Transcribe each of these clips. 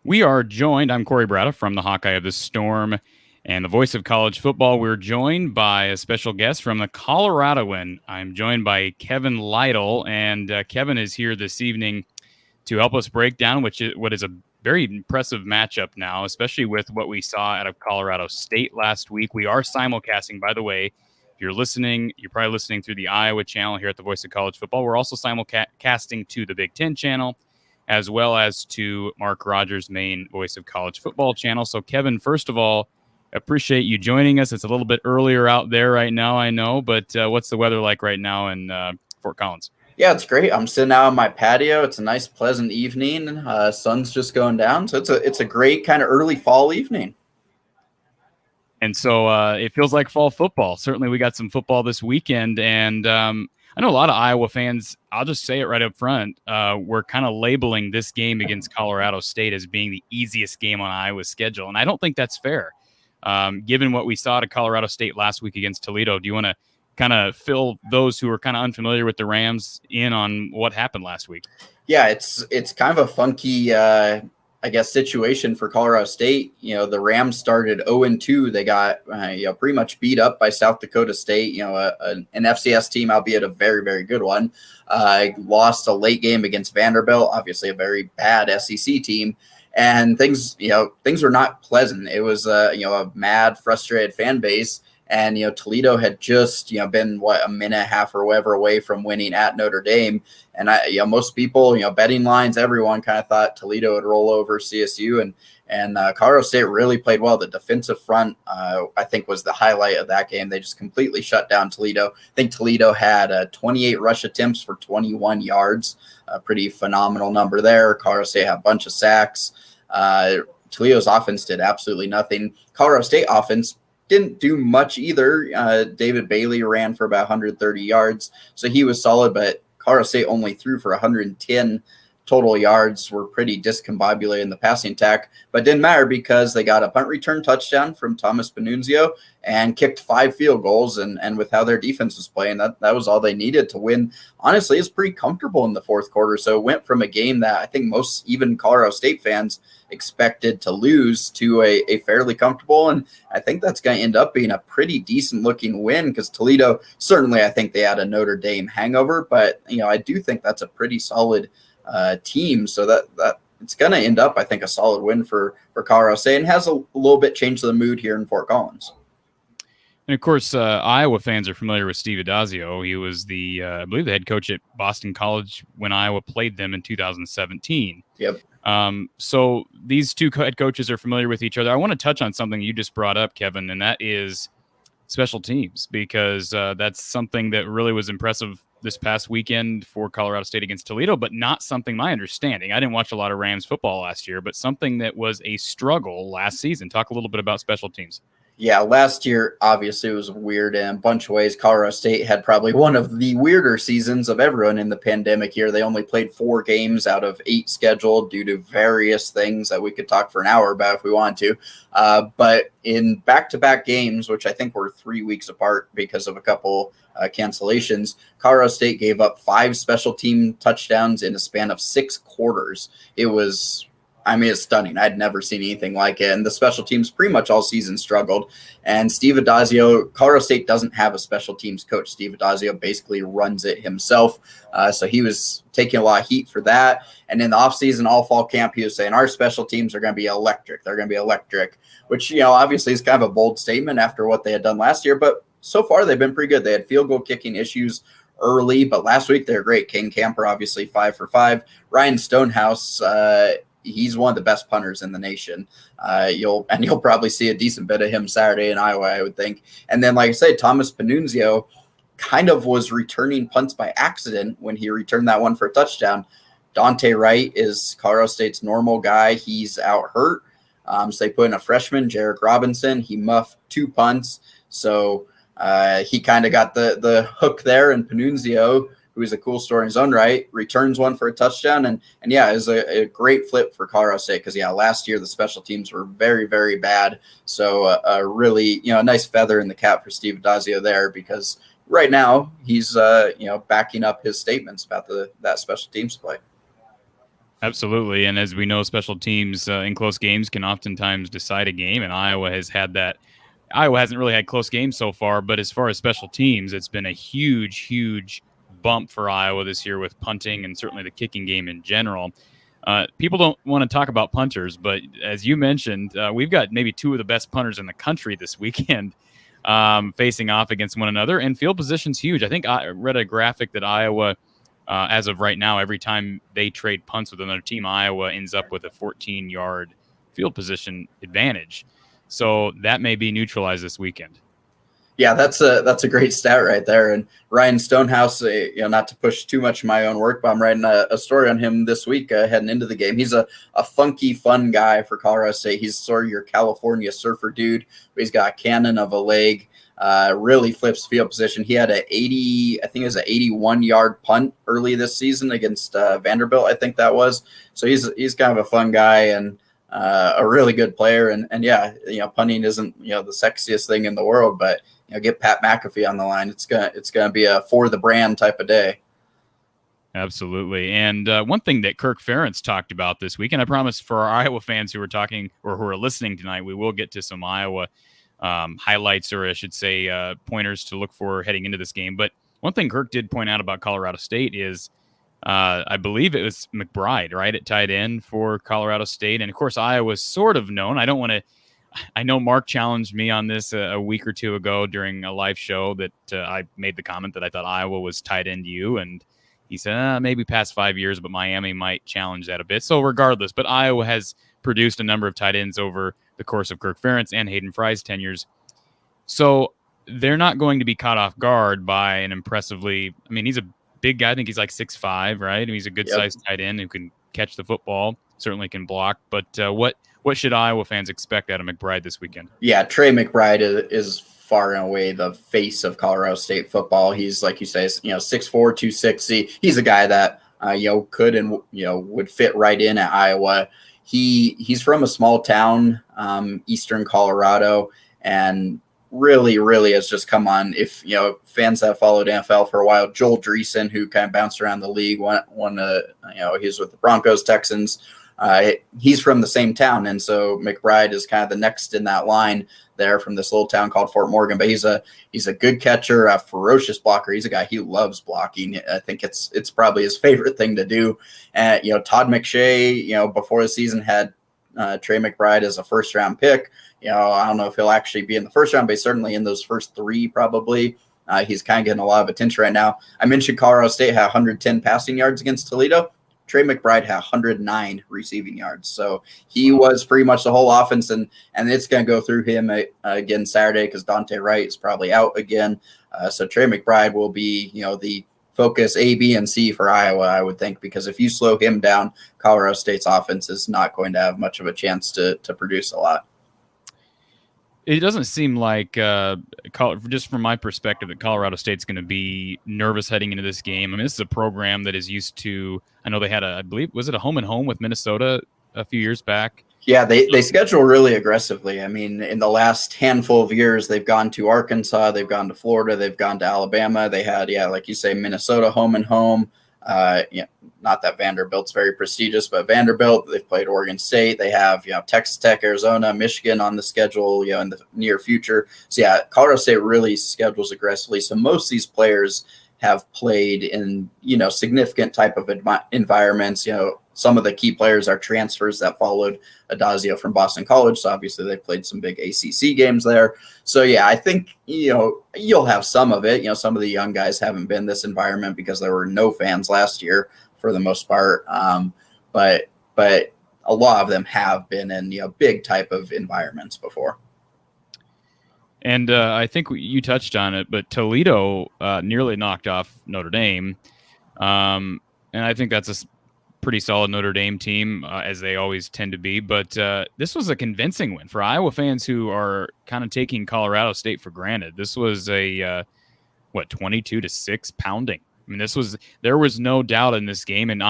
We are joined, I'm Cory Brada from the Hawkeye of the Storm and the voice of college football. We're joined by a special guest from the Coloradoan. I'm joined by Kevin Lytle, and Kevin is here this evening to help us break down what is a very impressive matchup now, especially with what we saw out of Colorado State last week. We are simulcasting, by the way. If you're listening, you're probably listening through the Iowa channel here at the Voice of College Football. We're also simulcasting to the Big Ten channel, as well as to Mark Rogers' main Voice of College Football channel. So, Kevin, first of all, appreciate you joining us. It's a little bit earlier out there right now, I know, but what's the weather like right now in Fort Collins? Yeah, it's great. I'm sitting out on my patio. It's a nice, pleasant evening. Sun's just going down, so it's a great kind of early fall evening. And so it feels like fall football. Certainly, we got some football this weekend, and I know a lot of Iowa fans. I'll just say it right up front. We're kind of labeling this game against Colorado State as being the easiest game on Iowa's schedule, and I don't think that's fair. Given what we saw to Colorado State last week against Toledo, do you want to kind of fill those who are kind of unfamiliar with the Rams in on what happened last week? Yeah, it's kind of a funky, situation for Colorado State. You know, the Rams started 0-2. They got pretty much beat up by South Dakota State. You know, an FCS team, albeit a very, very good one. Lost a late game against Vanderbilt, obviously a very bad SEC team. And things were not pleasant. It was a mad, frustrated fan base. And, Toledo had just, been a minute and a half or whatever away from winning at Notre Dame. And most people, betting lines, everyone kind of thought Toledo would roll over CSU, and Colorado State really played well. The defensive front, I think, was the highlight of that game. They just completely shut down Toledo. I think Toledo had 28 rush attempts for 21 yards, a pretty phenomenal number there. Colorado State had a bunch of sacks. Toledo's offense did absolutely nothing. Colorado State offense didn't do much either. David Bailey ran for about 130 yards, so he was solid, but Colorado State only threw for 110 total yards, were pretty discombobulated in the passing attack, but didn't matter because they got a punt return touchdown from Thomas Panunzio and kicked 5 field goals. And with how their defense was playing, that was all they needed to win. Honestly, it's pretty comfortable in the fourth quarter. So it went from a game that I think most even Colorado State fans expected to lose to a fairly comfortable. And I think that's going to end up being a pretty decent looking win because Toledo, certainly I think they had a Notre Dame hangover, but I do think that's a pretty solid team. So that it's going to end up, I think, a solid win for Colorado State, and has a little bit changed the mood here in Fort Collins. And of course, Iowa fans are familiar with Steve Addazio. He was I believe, the head coach at Boston College when Iowa played them in 2017. Yep. So these two head coaches are familiar with each other. I want to touch on something you just brought up, Kevin, and that is special teams, because that's something that really was impressive this past weekend for Colorado State against Toledo, but not something, my understanding, I didn't watch a lot of Rams football last year, but something that was a struggle last season. Talk a little bit about special teams. Yeah, last year, obviously, it was weird in a bunch of ways. Colorado State had probably one of the weirder seasons of everyone in the pandemic year. They only played 4 games out of 8 scheduled due to various things that we could talk for an hour about if we wanted to. But in back-to-back games, which I think were 3 weeks apart because of a couple cancellations, Colorado State gave up 5 special team touchdowns in a span of 6 quarters. It's stunning. I'd never seen anything like it. And the special teams pretty much all season struggled. And Steve Addazio, Colorado State doesn't have a special teams coach. Steve Addazio basically runs it himself. So he was taking a lot of heat for that. And in the offseason, all fall camp, he was saying our special teams are going to be electric. They're going to be electric, which, obviously is kind of a bold statement after what they had done last year. But so far, they've been pretty good. They had field goal kicking issues early, but last week they're great. Kane Camper, obviously 5 for 5. Ryan Stonehouse, he's one of the best punters in the nation. You'll probably see a decent bit of him Saturday in Iowa, I would think. And then, like I said, Thomas Panunzio kind of was returning punts by accident when he returned that one for a touchdown. Dante Wright is Colorado State's normal guy. He's out hurt. So they put in a freshman, Jarek Robinson. He muffed 2 punts. So he kind of got the hook there, and Panunzio, who is a cool story in his own right, returns one for a touchdown. And yeah, it was a great flip for Colorado State because, last year the special teams were very, very bad. So really, a nice feather in the cap for Steve Addazio there, because right now he's, backing up his statements about that special teams play. Absolutely. And as we know, special teams in close games can oftentimes decide a game, and Iowa has had that. Iowa hasn't really had close games so far, but as far as special teams, it's been a huge, huge bump for Iowa this year with punting and certainly the kicking game in general. People don't want to talk about punters, but as you mentioned, we've got maybe two of the best punters in the country this weekend facing off against one another, and field position's huge. I think I read a graphic that Iowa, as of right now, every time they trade punts with another team, Iowa ends up with a 14-yard field position advantage. So that may be neutralized this weekend. Yeah, that's a great stat right there. And Ryan Stonehouse, not to push too much of my own work, but I'm writing a story on him this week heading into the game. He's a funky, fun guy for Colorado State. He's sort of your California surfer dude. But he's got a cannon of a leg. Really flips field position. He had I think it was an 81-yard punt early this season against Vanderbilt. I think that was. So he's kind of a fun guy and a really good player. And yeah, punting isn't the sexiest thing in the world, but get Pat McAfee on the line. It's gonna be a for the brand type of day. Absolutely. And one thing that Kirk Ferentz talked about this week, and I promise for our Iowa fans who are talking or who are listening tonight, we will get to some Iowa highlights, or I should say pointers to look for heading into this game. But one thing Kirk did point out about Colorado State is I believe it was McBride, right, at tight end for Colorado State. And, of course, Iowa's sort of known. I know Mark challenged me on this a week or two ago during a live show that I made the comment that I thought Iowa was tight end you, and he said maybe past 5 years, but Miami might challenge that a bit. So regardless, but Iowa has produced a number of tight ends over the course of Kirk Ferentz and Hayden Fry's tenures. So they're not going to be caught off guard by an impressively – I mean, he's a big guy. I think he's like 6'5", right? And he's a good-sized tight end who can catch the football, certainly can block. But what should Iowa fans expect out of McBride this weekend? Yeah, Trey Mcbride is far and away the face of Colorado State football. He's, like you say, 6'4", 260. He's a guy that could and would fit right in at Iowa. He's from a small town, eastern Colorado, and really has just come on. If fans have followed NFL for a while, Joel Driessen, who kind of bounced around the league, he's with the Broncos, Texans. He's from the same town, and so McBride is kind of the next in that line there from this little town called Fort Morgan. But he's a good catcher, a ferocious blocker. He's a guy, he loves blocking. I think it's probably his favorite thing to do. And Todd McShay, before the season had Trey McBride as a first-round pick. I don't know if he'll actually be in the first round, but certainly in those first three probably. He's kind of getting a lot of attention right now. I mentioned Colorado State had 110 passing yards against Toledo. Trey McBride had 109 receiving yards. So he was pretty much the whole offense, and it's going to go through him again Saturday because Dante Wright is probably out again. So Trey McBride will be, the focus A, B, and C for Iowa, I would think, because if you slow him down, Colorado State's offense is not going to have much of a chance to produce a lot. It doesn't seem like, just from my perspective, that Colorado State's going to be nervous heading into this game. I mean, this is a program that is used to, I know they had I believe, was it a home and home with Minnesota a few years back? Yeah, they schedule really aggressively. I mean, in the last handful of years, they've gone to Arkansas, they've gone to Florida, they've gone to Alabama. They had, like you say, Minnesota home and home. Not that Vanderbilt's very prestigious, but Vanderbilt, they've played Oregon State. They have, Texas Tech, Arizona, Michigan on the schedule, in the near future. So yeah, Colorado State really schedules aggressively. So most of these players have played in, significant type of environments. Some of the key players are transfers that followed Adazio from Boston College. So obviously they played some big ACC games there. So yeah, I think, you'll have some of it. Some of the young guys haven't been in this environment because there were no fans last year for the most part. But a lot of them have been in, big type of environments before. And I think you touched on it, but Toledo nearly knocked off Notre Dame. And I think that's a pretty solid Notre Dame team, as they always tend to be. But this was a convincing win for Iowa fans who are kind of taking Colorado State for granted. This was a, 22-6 pounding. I mean, there was no doubt in this game. And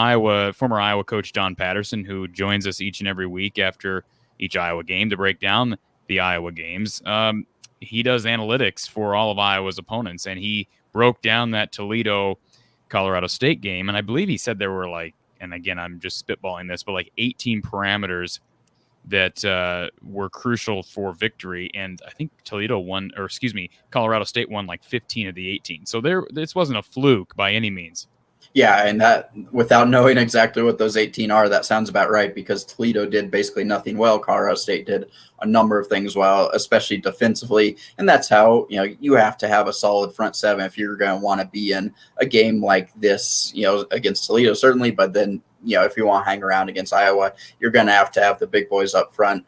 former Iowa coach John Patterson, who joins us each and every week after each Iowa game to break down the Iowa games, he does analytics for all of Iowa's opponents, and he broke down that Toledo Colorado State game. And I believe he said there were and again, I'm just spitballing this, but like 18 parameters that were crucial for victory. And I think Colorado State won like 15 of the 18. So this wasn't a fluke by any means. Yeah, and that, without knowing exactly what those 18 are, that sounds about right, because Toledo did basically nothing well. Colorado State did a number of things well, especially defensively. And that's how, you have to have a solid front seven if you're going to want to be in a game like this, against Toledo, certainly. But then, if you want to hang around against Iowa, you're going to have the big boys up front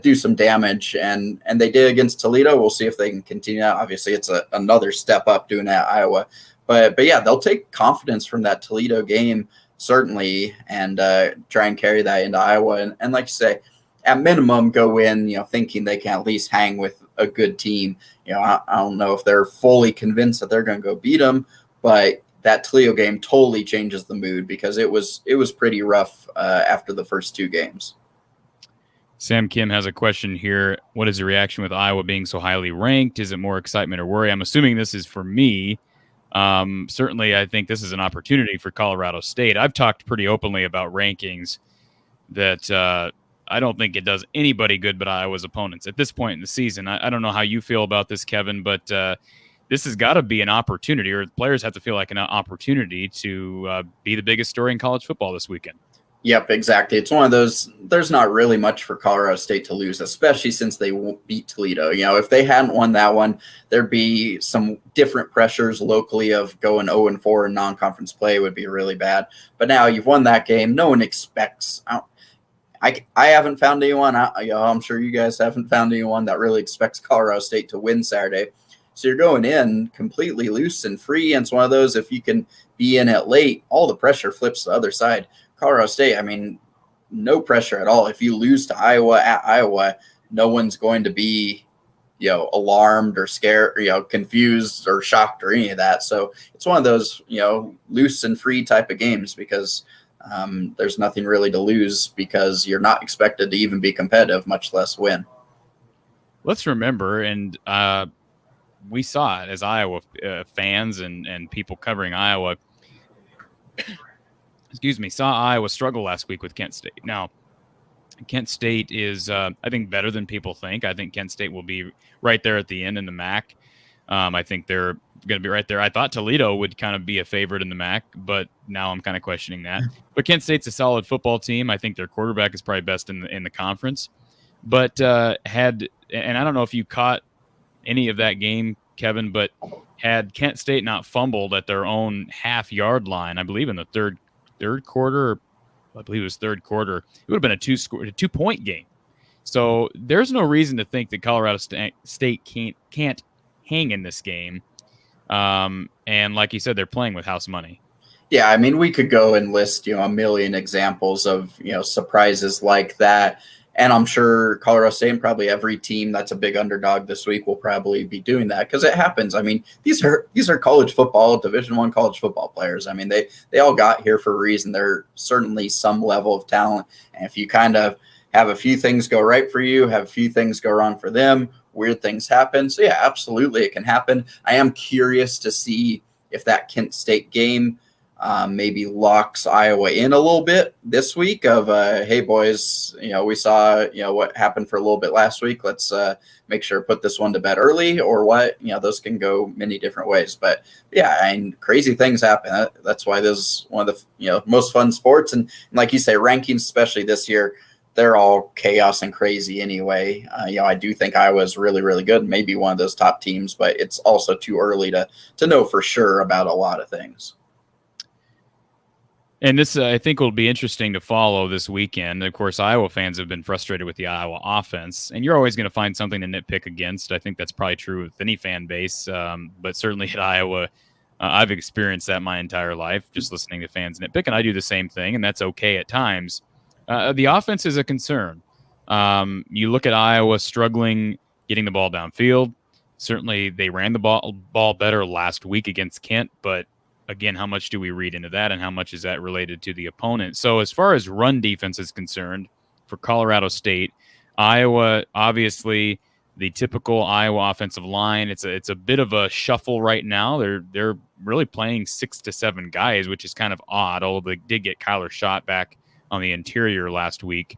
do some damage. And they did against Toledo. We'll see if they can continue that. Obviously, it's another step up doing that at Iowa. But yeah, they'll take confidence from that Toledo game, certainly, and try and carry that into Iowa. And like you say, at minimum, go in, thinking they can at least hang with a good team. I don't know if they're fully convinced that they're going to go beat them, but that Toledo game totally changes the mood, because it was pretty rough after the first two games. Sam Kim has a question here. What is the reaction with Iowa being so highly ranked? Is it more excitement or worry? I'm assuming this is for me. Certainly, I think this is an opportunity for Colorado State. I've talked pretty openly about rankings that I don't think it does anybody good but Iowa's opponents at this point in the season. I don't know how you feel about this, Kevin, but this has got to be an opportunity, or the players have to feel like an opportunity to be the biggest story in college football this weekend. Yep, exactly. It's one of those, there's not really much for Colorado State to lose, especially since they beat Toledo. If they hadn't won that one, there'd be some different pressures locally of going 0-4 in non-conference play would be really bad. But now you've won that game. No one expects. I haven't found anyone. I'm sure you guys haven't found anyone that really expects Colorado State to win Saturday. So you're going in completely loose and free. And it's one of those, if you can be in it late, all the pressure flips to the other side. Colorado State, no pressure at all. If you lose to Iowa at Iowa, no one's going to be, alarmed or scared, confused or shocked or any of that. So it's one of those, loose and free type of games, because there's nothing really to lose, because you're not expected to even be competitive, much less win. Let's remember, and we saw it as Iowa fans and people covering Iowa, saw Iowa struggle last week with Kent State. Now, Kent State is, I think, better than people think. I think Kent State will be right there at the end in the MAC. I think they're going to be right there. I thought Toledo would kind of be a favorite in the MAC, but now I'm kind of questioning that. But Kent State's a solid football team. I think their quarterback is probably best in the conference. But and I don't know if you caught any of that game, Kevin, but had Kent State not fumbled at their own half-yard line, I believe in the third quarter, I believe it was third quarter, it would have been a 2-point game. So there's no reason to think that Colorado State can't hang in this game. And like you said, they're playing with house money. Yeah, we could go and list, a million examples of, surprises like that. And I'm sure Colorado State and probably every team that's a big underdog this week will probably be doing that, because it happens. These are college football, Division I college football players. They all got here for a reason. They're certainly some level of talent. And if you kind of have a few things go right for you, have a few things go wrong for them, weird things happen. So yeah, absolutely, it can happen. I am curious to see if that Kent State game maybe locks Iowa in a little bit this week of, hey boys, we saw, what happened for a little bit last week. Let's make sure to put this one to bed early, or what, those can go many different ways. But yeah, crazy things happen. That's why this is one of the, most fun sports. And like you say, rankings, especially this year, they're all chaos and crazy anyway. I do think Iowa is really, really good, maybe one of those top teams, but it's also too early to know for sure about a lot of things. And this, I think, will be interesting to follow this weekend. Of course, Iowa fans have been frustrated with the Iowa offense, and you're always going to find something to nitpick against. I think that's probably true with any fan base, but certainly at Iowa, I've experienced that my entire life, just listening to fans nitpick, and I do the same thing, and that's okay at times. The offense is a concern. You look at Iowa struggling getting the ball downfield. Certainly, they ran the ball better last week against Kent, but again, how much do we read into that, and how much is that related to the opponent? So as far as run defense is concerned for Colorado State, Iowa obviously the typical Iowa offensive line. It's a bit of a shuffle right now. They're really playing 6 to 7 guys, which is kind of odd. Although they did get Kyler Schott back on the interior last week.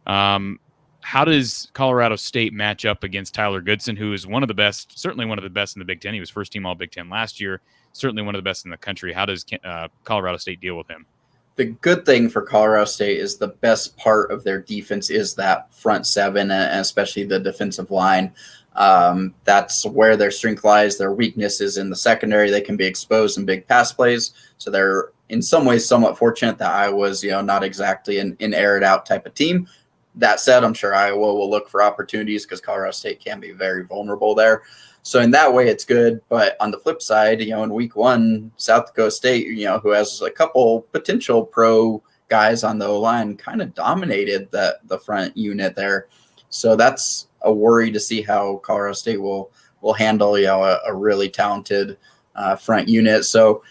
How does Colorado State match up against Tyler Goodson, who is one of the best, certainly one of the best in the Big Ten? He was first team All Big Ten last year, certainly one of the best in the country. How does Colorado State deal with him? The good thing for Colorado State is the best part of their defense is that front seven, and especially the defensive line. That's where their strength lies. Their weakness is in the secondary. They can be exposed in big pass plays. So they're in some ways somewhat fortunate that Iowa's, not exactly an air it out type of team. That said, I'm sure Iowa will look for opportunities because Colorado State can be very vulnerable there. So in that way, it's good. But on the flip side, in week one, South Dakota State, who has a couple potential pro guys on the O-line, kind of dominated the front unit there. So that's a worry to see how Colorado State will handle, a really talented front unit. So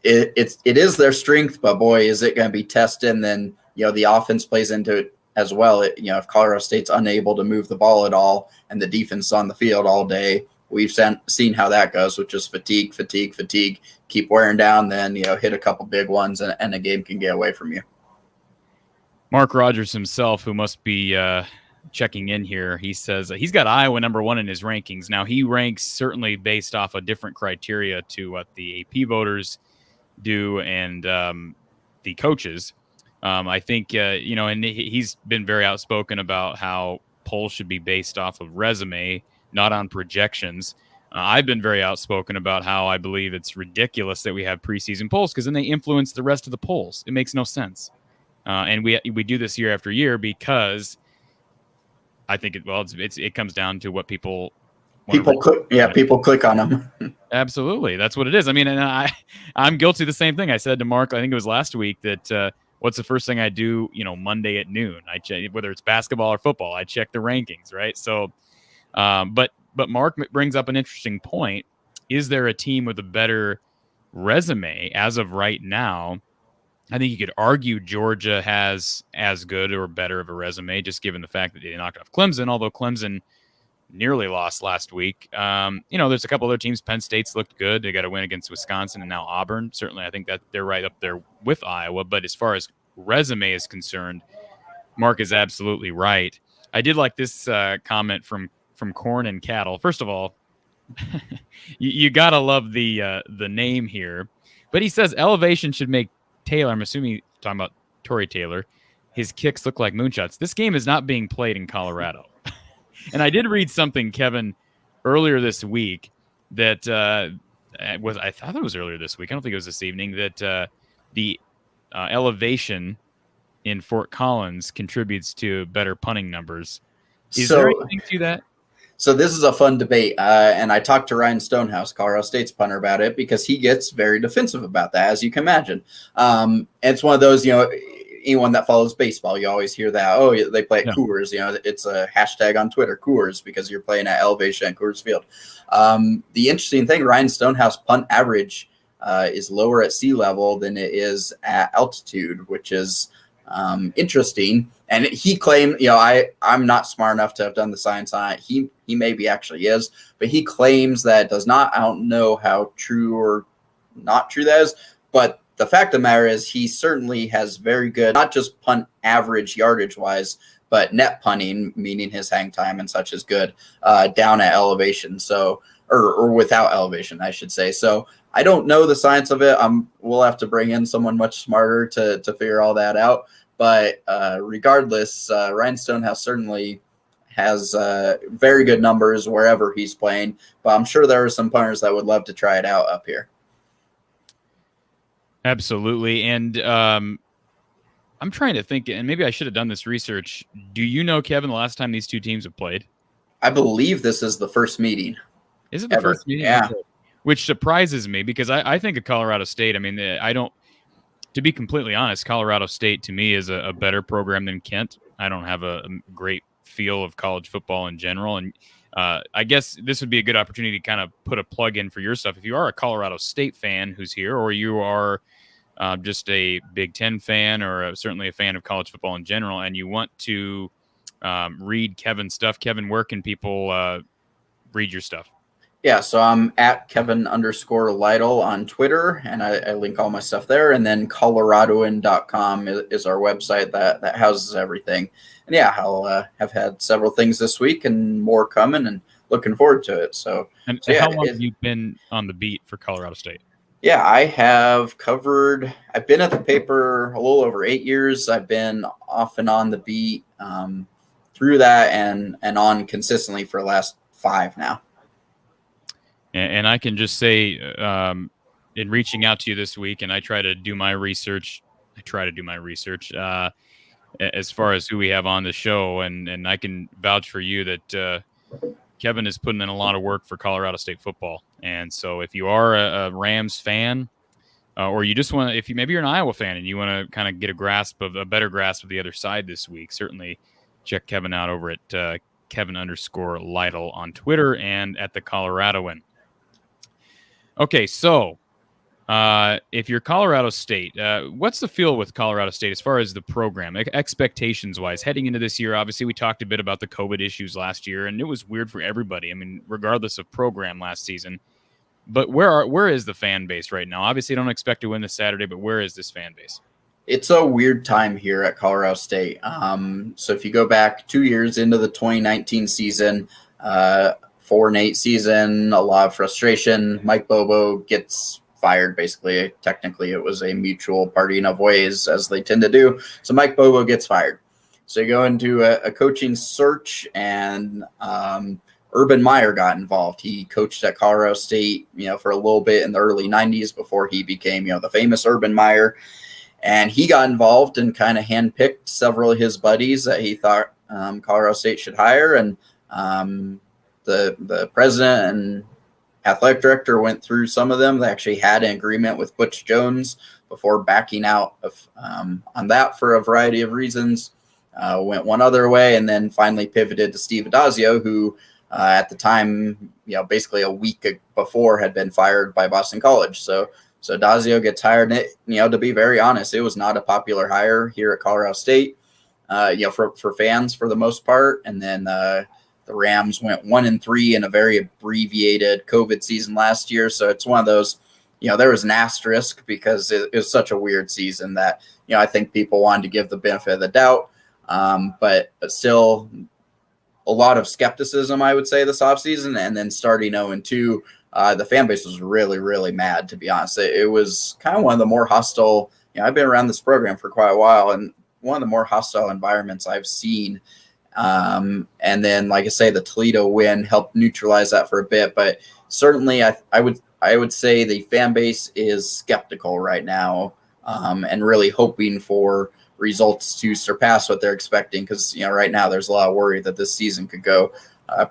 it is their strength, but boy, is it going to be tested. And then, the offense plays into it as well. If Colorado State's unable to move the ball at all and the defense is on the field all day, we've seen how that goes, which is fatigue, keep wearing down, then, hit a couple big ones and a game can get away from you. Mark Rogers himself, who must be checking in here, he says he's got Iowa number 1 in his rankings. Now, he ranks certainly based off a different criteria to what the AP voters do and the coaches. I think, and he's been very outspoken about how polls should be based off of resume, not on projections. I've been very outspoken about how I believe it's ridiculous that we have preseason polls because then they influence the rest of the polls. It makes no sense. And we do this year after year because I think it comes down to what people click on them. Absolutely. That's what it is. I mean, and I'm guilty of the same thing. I said to Mark, I think it was last week, that what's the first thing I do, Monday at noon? I check, whether it's basketball or football, I check the rankings, right? So, but Mark brings up an interesting point. Is there a team with a better resume as of right now? I think you could argue Georgia has as good or better of a resume, just given the fact that they knocked off Clemson, although Clemson nearly lost last week. There's a couple other teams. Penn State's looked good. They got a win against Wisconsin and now Auburn. Certainly, I think that they're right up there with Iowa. But as far as resume is concerned, Mark is absolutely right. I did like this comment from Corn and Cattle. First of all, you got to love the name here. But he says elevation should make Taylor, I'm assuming talking about Tory Taylor, his kicks look like moonshots. This game is not being played in Colorado. And I did read something, Kevin, earlier this week that I thought it was earlier this week. I don't think it was this evening, that the elevation in Fort Collins contributes to better punting numbers. Is there anything to that? So this is a fun debate, and I talked to Ryan Stonehouse, Colorado State's punter, about it because he gets very defensive about that, as you can imagine. It's one of those, anyone that follows baseball, you always hear that, oh, they play at Coors. It's a hashtag on Twitter, Coors, because you're playing at elevation at Coors Field. The interesting thing, Ryan Stonehouse punt average is lower at sea level than it is at altitude, which is interesting. And he claimed, I'm not smart enough to have done the science on it. He maybe actually is, but he claims that does not. I don't know how true or not true that is, but the fact of the matter is he certainly has very good, not just punt average yardage wise, but net punting, meaning his hang time and such is good down at elevation. So, or without elevation, I should say. So I don't know the science of it. We'll have to bring in someone much smarter to figure all that out. But regardless, Ryan Stonehouse certainly has very good numbers wherever he's playing. But I'm sure there are some punters that would love to try it out up here. Absolutely. And I'm trying to think, and maybe I should have done this research. Do you know, Kevin, the last time these two teams have played? I believe this is the first meeting. Is it the first meeting? Yeah. Which surprises me because I think of Colorado State. I mean, to be completely honest, Colorado State to me is a better program than Kent. I don't have a great feel of college football in general. And I guess this would be a good opportunity to kind of put a plug in for your stuff. If you are a Colorado State fan who's here, or you are just a Big Ten fan, or certainly a fan of college football in general, and you want to read Kevin's stuff. Kevin, where can people read your stuff? Yeah, so I'm at Kevin_Lytle on Twitter, and I link all my stuff there. And then Coloradoan.com is our website that houses everything. And yeah, I'll have had several things this week and more coming, and looking forward to it. So yeah, how long have you been on the beat for Colorado State? Yeah, I've been at the paper a little over 8 years. I've been off and on the beat through that and on consistently for the last 5 now. And I can just say, in reaching out to you this week, and I try to do my research. As far as who we have on the show, and I can vouch for you that Kevin is putting in a lot of work for Colorado State football. And so, if you are a Rams fan, or you just want to, maybe you're an Iowa fan and you want to kind of get a better grasp of the other side this week, certainly check Kevin out over at Kevin_Lytle on Twitter and at the Coloradoan. Okay, so if you're Colorado State, what's the feel with Colorado State as far as the program, expectations-wise? Heading into this year, obviously, we talked a bit about the COVID issues last year, and it was weird for everybody. I mean, regardless of program last season. But where is the fan base right now? Obviously, don't expect to win this Saturday, but where is this fan base? It's a weird time here at Colorado State. So if you go back 2 years into the 2019 season, 4-8 season, a lot of frustration. Mike Bobo gets fired, basically. Technically, it was a mutual parting of ways, as they tend to do. So Mike Bobo gets fired. So you go into a coaching search, and Urban Meyer got involved. He coached at Colorado State, for a little bit in the early 90s before he became, the famous Urban Meyer. And he got involved and kind of handpicked several of his buddies that he thought Colorado State should hire. And the president and athletic director went through some of them. They actually had an agreement with Butch Jones before backing out of on that for a variety of reasons. Went one other way, and then finally pivoted to Steve Addazio, who at the time, basically a week before had been fired by Boston College. So Addazio gets hired. To be very honest, it was not a popular hire here at Colorado State, for fans for the most part. And then the Rams went 1-3 in a very abbreviated COVID season last year. So it's one of those, there was an asterisk because it was such a weird season that, I think people wanted to give the benefit of the doubt. But still a lot of skepticism, I would say, this offseason. And then starting 0-2, the fan base was really, really mad, to be honest. It was kind of one of the more hostile, I've been around this program for quite a while, and one of the more hostile environments I've seen. And then, like I say, the Toledo win helped neutralize that for a bit. But certainly I would say the fan base is skeptical right now, and really hoping for results to surpass what they're expecting. Because, right now there's a lot of worry that this season could go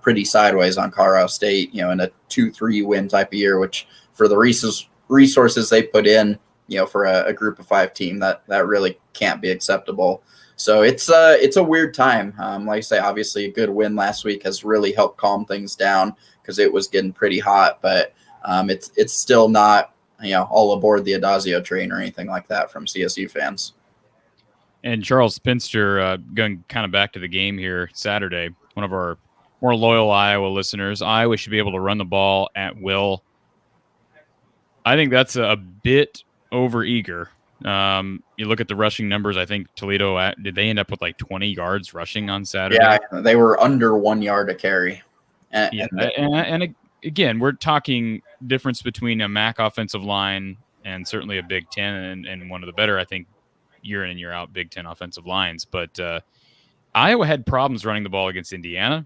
pretty sideways on Colorado State, in a 2-3 win type of year, which for the resources they put in, for a group of 5 team, that really can't be acceptable. So it's a weird time. Like I say, obviously a good win last week has really helped calm things down because it was getting pretty hot, but it's still not, all aboard the Addazio train or anything like that from CSU fans. And Charles Pinster, going kind of back to the game here Saturday, one of our more loyal Iowa listeners, Iowa should be able to run the ball at will. I think that's a bit overeager. You look at the rushing numbers. I think Toledo, did they end up with like 20 yards rushing on Saturday? Yeah, they were under 1 yard a carry. And again, we're talking difference between a MAC offensive line and certainly a Big Ten and one of the better, I think, year in and year out Big Ten offensive lines. But Iowa had problems running the ball against Indiana.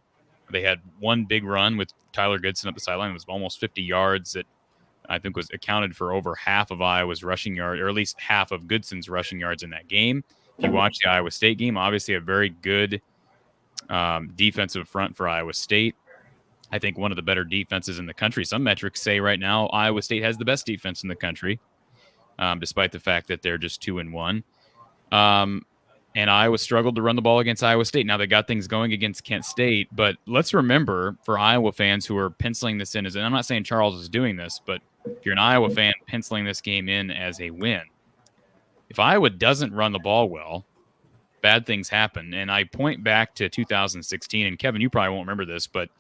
They had one big run with Tyler Goodson up the sideline. It was almost 50 yards that I think was accounted for over half of Iowa's rushing yards, or at least half of Goodson's rushing yards in that game. If you watch the Iowa State game, obviously a very good defensive front for Iowa State. I think one of the better defenses in the country. Some metrics say right now Iowa State has the best defense in the country, despite the fact that they're just 2-1. And Iowa struggled to run the ball against Iowa State. Now they got things going against Kent State, but let's remember for Iowa fans who are penciling this in, and I'm not saying Charles is doing this, but if you're an Iowa fan penciling this game in as a win, if Iowa doesn't run the ball well, bad things happen. And I point back to 2016, and Kevin, you probably won't remember this, but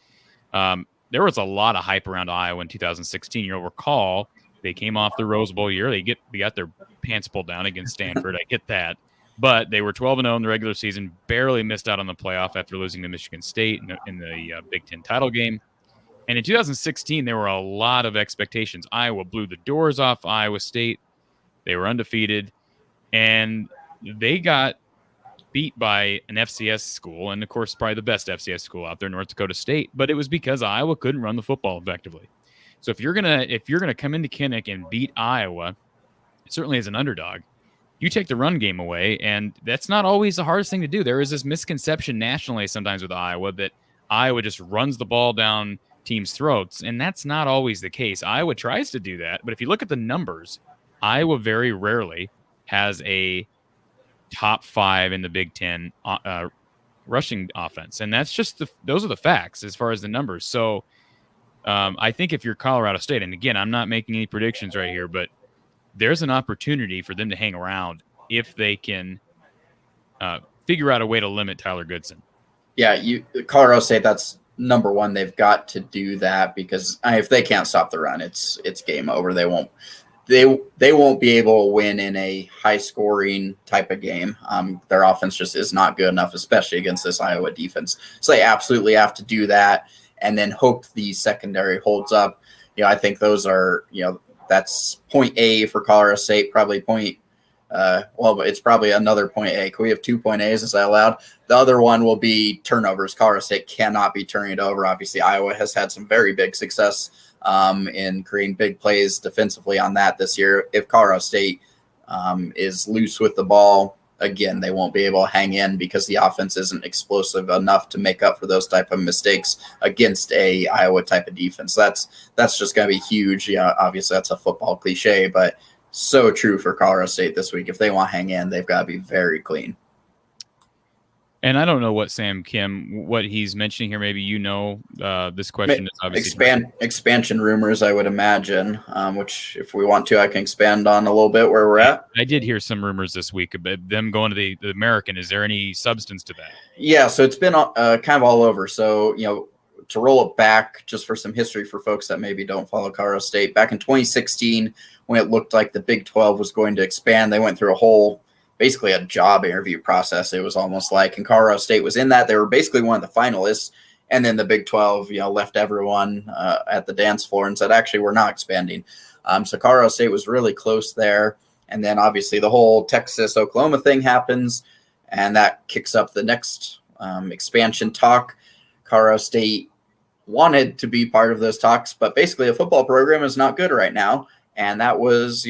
there was a lot of hype around Iowa in 2016. You'll recall they came off the Rose Bowl year. They got their pants pulled down against Stanford. I get that. But they were 12-0 in the regular season, barely missed out on the playoff after losing to Michigan State in the Big Ten title game. And in 2016, there were a lot of expectations. Iowa blew the doors off Iowa State. They were undefeated. And they got beat by an FCS school, and of course, probably the best FCS school out there, North Dakota State. But it was because Iowa couldn't run the football effectively. So if you're gonna come into Kinnick and beat Iowa, certainly as an underdog, you take the run game away, and that's not always the hardest thing to do. There is this misconception nationally sometimes with Iowa that Iowa just runs the ball down teams' throats, and that's not always the case. Iowa tries to do that, but if you look at the numbers, Iowa very rarely has a top 5 in the Big Ten rushing offense, and that's just those are the facts as far as the numbers. So I think if you're Colorado State, and again, I'm not making any predictions right here, but there's an opportunity for them to hang around if they can figure out a way to limit Tyler Goodson. Yeah, Colorado State, that's number one. They've got to do that because if they can't stop the run, it's game over. They won't be able to win in a high scoring type of game. Their offense just is not good enough, especially against this Iowa defense. So they absolutely have to do that and then hope the secondary holds up. I think those are, that's point A for Colorado State, probably point. It's probably another point A. Can we have 2 point A's? Is that allowed? The other one will be turnovers. Colorado State cannot be turning it over. Obviously, Iowa has had some very big success in creating big plays defensively on that this year. If Colorado State is loose with the ball, again, they won't be able to hang in because the offense isn't explosive enough to make up for those type of mistakes against a Iowa type of defense. That's just going to be huge. Obviously, that's a football cliche, but so true for Colorado State this week. If they want to hang in, they've got to be very clean. And I don't know what Sam Kim, what he's mentioning here. Maybe this question is obviously expansion rumors, I would imagine. Which, if we want to, I can expand on a little bit where we're at. I did hear some rumors this week about them going to the American. Is there any substance to that? Yeah, so it's been kind of all over. So to roll it back, just for some history for folks that maybe don't follow Colorado State, back in 2016, when it looked like the Big 12 was going to expand, they went through basically a job interview process. It was almost like, and Colorado State was in that. They were basically one of the finalists, and then the Big 12, left everyone at the dance floor and said, actually, we're not expanding. So Colorado State was really close there. And then obviously the whole Texas-Oklahoma thing happens, and that kicks up the next expansion talk. Colorado State wanted to be part of those talks, but basically a football program is not good right now. And that was,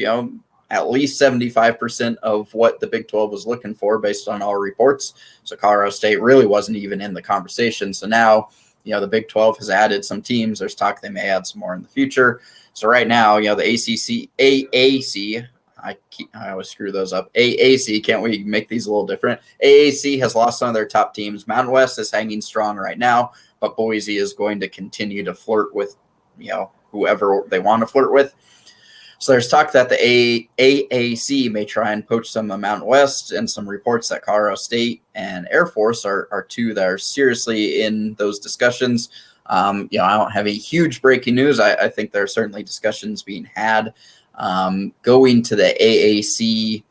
at least 75% of what the Big 12 was looking for based on all reports. So Colorado State really wasn't even in the conversation. So now, the Big 12 has added some teams. There's talk they may add some more in the future. So right now, the AAC, I always screw those up. AAC, can't we make these a little different? AAC has lost some of their top teams. Mountain West is hanging strong right now, but Boise is going to continue to flirt with, whoever they want to flirt with. So there's talk that the AAC may try and poach some of Mountain West, and some reports that Colorado State and Air Force are two that are seriously in those discussions. I don't have any huge breaking news. I think there are certainly discussions being had. Going to the AAC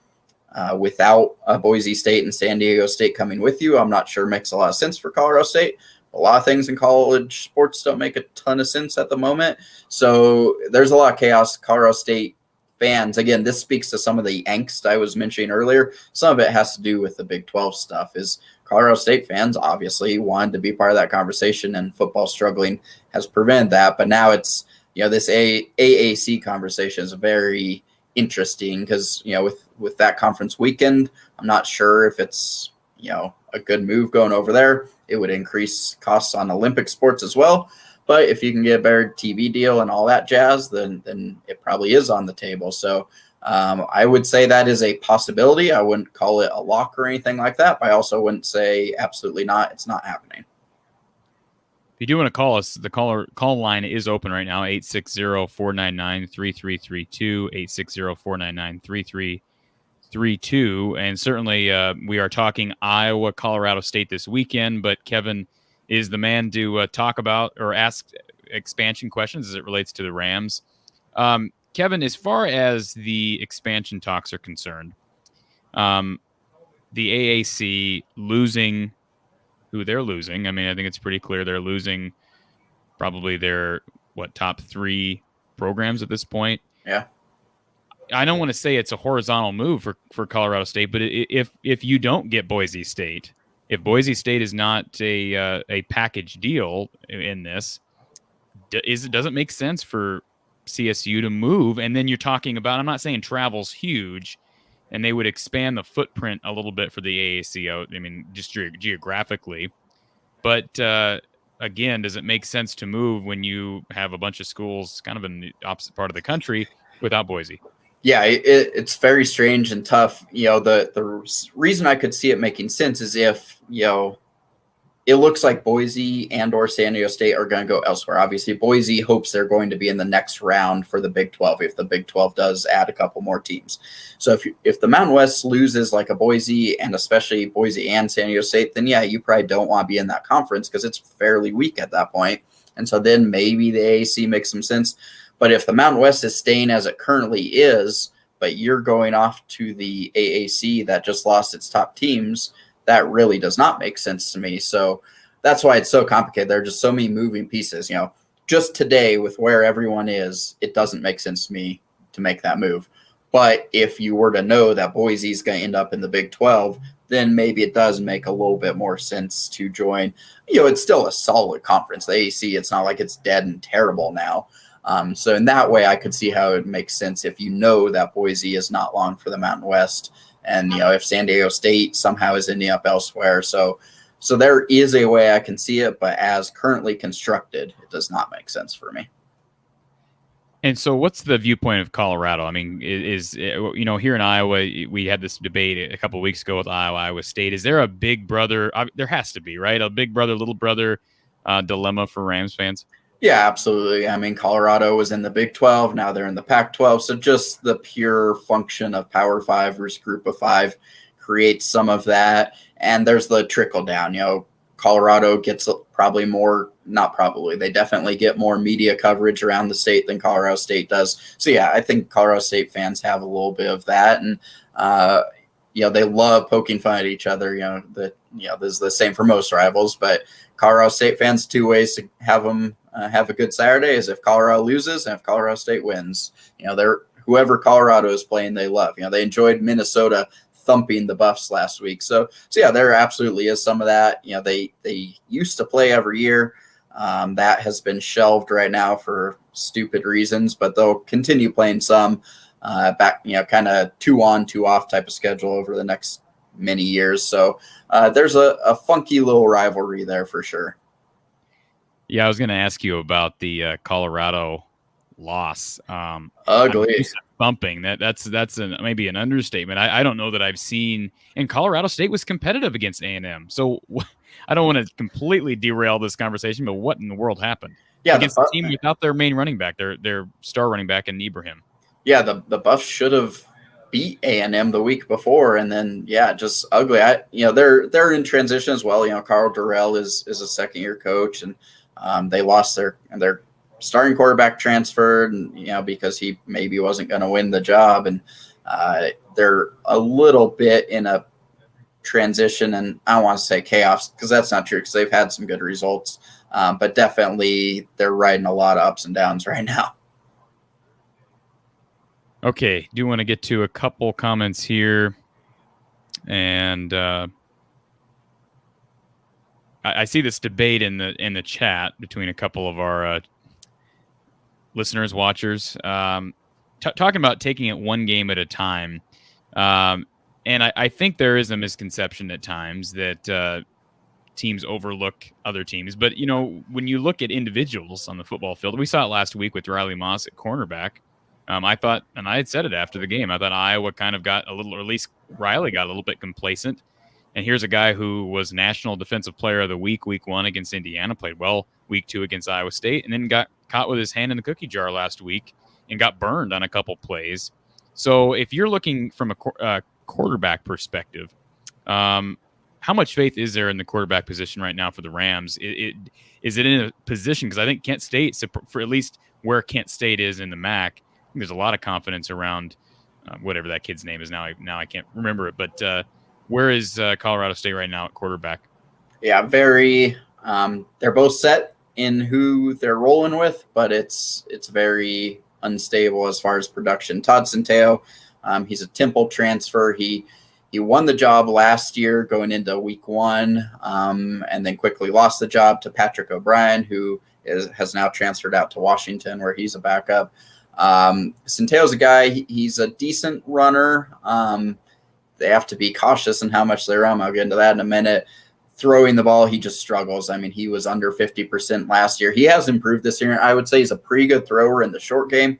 without Boise State and San Diego State coming with you, I'm not sure makes a lot of sense for Colorado State. A lot of things in college sports don't make a ton of sense at the moment. So there's a lot of chaos. Colorado State fans, again, this speaks to some of the angst I was mentioning earlier. Some of it has to do with the Big 12 stuff. Is Colorado State fans obviously wanted to be part of that conversation, and football struggling has prevented that. But now it's, this AAC conversation is very interesting because, with that conference weekend, I'm not sure if it's, a good move going over there. It would increase costs on Olympic sports as well. But if you can get a better TV deal and all that jazz, then it probably is on the table. So I would say that is a possibility. I wouldn't call it a lock or anything like that, but I also wouldn't say absolutely not. It's not happening. If you do want to call us, the call line is open right now, 860-499-3332, 860-499-3332. 3-2, and certainly we are talking Iowa, Colorado State this weekend. But Kevin is the man to talk about or ask expansion questions as it relates to the Rams. Kevin, as far as the expansion talks are concerned, the AAC losing who they're losing. I mean, I think it's pretty clear they're losing probably their top 3 programs at this point. Yeah. I don't want to say it's a horizontal move for Colorado State, but if you don't get Boise State, if Boise State is not a package deal in this, does it make sense for CSU to move? And then you're talking about, I'm not saying travel's huge, and they would expand the footprint a little bit for the AAC. I mean, just geographically. But again, does it make sense to move when you have a bunch of schools kind of in the opposite part of the country without Boise? Yeah, it's very strange and tough. The reason I could see it making sense is if, it looks like Boise and or San Diego State are going to go elsewhere. Obviously, Boise hopes they're going to be in the next round for the Big 12 if the Big 12 does add a couple more teams. So if the Mountain West loses like a Boise, and especially Boise and San Diego State, then yeah, you probably don't want to be in that conference because it's fairly weak at that point. And so then maybe the AAC makes some sense. But if the Mountain West is staying as it currently is, but you're going off to the AAC that just lost its top teams, that really does not make sense to me. So that's why it's so complicated. There are just so many moving pieces. Just today with where everyone is, it doesn't make sense to me to make that move. But if you were to know that Boise is going to end up in the Big 12, then maybe it does make a little bit more sense to join. It's still a solid conference. The AAC, it's not like it's dead and terrible now. So in that way, I could see how it makes sense if you know that Boise is not long for the Mountain West. And, if San Diego State somehow is ending up elsewhere. So there is a way I can see it, but as currently constructed, it does not make sense for me. And so what's the viewpoint of Colorado? I mean, is here in Iowa, we had this debate a couple of weeks ago with Iowa State. Is there a big brother? There has to be, right? A big brother, little brother dilemma for Rams fans? Yeah, absolutely. I mean, Colorado was in the Big 12. Now they're in the Pac-12. So just the pure function of Power 5 versus Group of 5 creates some of that. And there's the trickle down. Colorado gets probably more, not probably, they definitely get more media coverage around the state than Colorado State does. So, yeah, I think Colorado State fans have a little bit of that. And, they love poking fun at each other. This is the same for most rivals. But Colorado State fans, 2 ways to have them have a good Saturday is if Colorado loses and if Colorado State wins. Whoever Colorado is playing, they love. They enjoyed Minnesota thumping the Buffs last week. So yeah, there absolutely is some of that. They used to play every year. That has been shelved right now for stupid reasons, but they'll continue playing some back, kind of 2 on, 2 off type of schedule over the next many years. So there's a funky little rivalry there for sure. Yeah, I was going to ask you about the Colorado loss. Ugly. Bumping. That's maybe an understatement. I don't know that I've seen. And Colorado State was competitive against A&M. So I don't want to completely derail this conversation, but what in the world happened? Yeah, against the team without their main running back, their star running back in Ibrahim. Yeah, the Buffs should have beat A&M the week before, and then just ugly. They're in transition as well. Carl Durrell is a second-year coach, and they lost their starting quarterback transferred, and because he maybe wasn't going to win the job, and they're a little bit in a transition, and I don't want to say chaos because that's not true because they've had some good results, but definitely they're riding a lot of ups and downs right now. Okay, do want to get to a couple comments here, and I see this debate in the chat between a couple of our listeners, watchers, talking about taking it one game at a time. And I think there is a misconception at times that teams overlook other teams. But, when you look at individuals on the football field, we saw it last week with Riley Moss at cornerback. I thought, and I had said it after the game, I thought Iowa kind of got a little, or at least Riley got a little bit complacent. And here's a guy who was National Defensive Player of the Week 1 against Indiana, played well week 2 against Iowa State, and then got caught with his hand in the cookie jar last week and got burned on a couple plays. So if you're looking from a quarterback perspective, how much faith is there in the quarterback position right now for the Rams? Is it in a position, because I think Kent State, for at least where Kent State is in the MAC, there's a lot of confidence around whatever that kid's name is now. I can't remember it, but where is Colorado State right now at quarterback? Yeah, very. They're both set in who they're rolling with, but it's very unstable as far as production. Todd Centeo, he's a Temple transfer. He won the job last year going into week 1, and then quickly lost the job to Patrick O'Brien, who has now transferred out to Washington, where he's a backup. Centeo's a guy, he's a decent runner. They have to be cautious in how much they run. I'll get into that in a minute. Throwing the ball, he just struggles. I mean, he was under 50% last year. He has improved this year. I would say he's a pretty good thrower in the short game,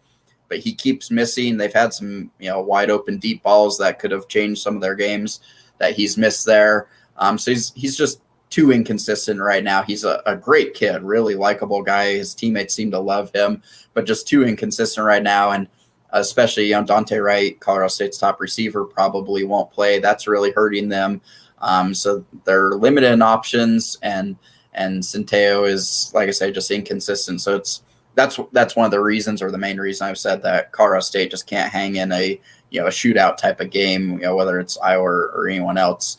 but he keeps missing. They've had some, wide open deep balls that could have changed some of their games that he's missed there. So he's just too inconsistent right now. He's a great kid, really likable guy. His teammates seem to love him, but just too inconsistent right now. And especially, Dante Wright, Colorado State's top receiver, probably won't play. That's really hurting them. So they're limited in options, and Centeo is, like I say, just inconsistent. So that's one of the reasons, or the main reason I've said that Colorado State just can't hang in a shootout type of game, whether it's Iowa or anyone else.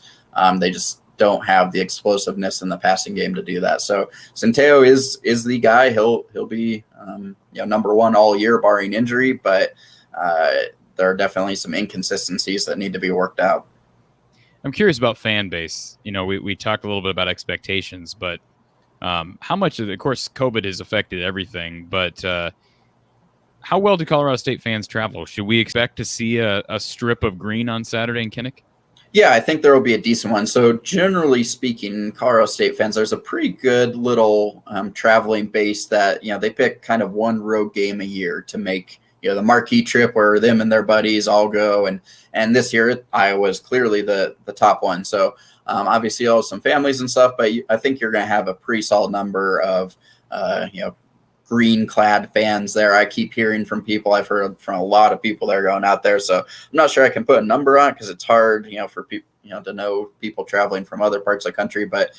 They just don't have the explosiveness in the passing game to do that. So Centeo is the guy. He'll be number 1 all year barring injury, but there are definitely some inconsistencies that need to be worked out. I'm curious about fan base. We talked a little bit about expectations, but how much of course, COVID has affected everything, but how well do Colorado State fans travel? Should we expect to see a strip of green on Saturday in Kinnick? Yeah, I think there will be a decent one. So generally speaking, Colorado State fans, there's a pretty good little traveling base that, they pick kind of one road game a year to make, the marquee trip where them and their buddies all go. And this year, Iowa is clearly the top one. So obviously, you'll have some families and stuff, but I think you're going to have a pretty solid number of, green-clad fans there. I keep hearing from people. I've heard from a lot of people that are going out there. So I'm not sure I can put a number on it because it's hard, for people, to know people traveling from other parts of the country. But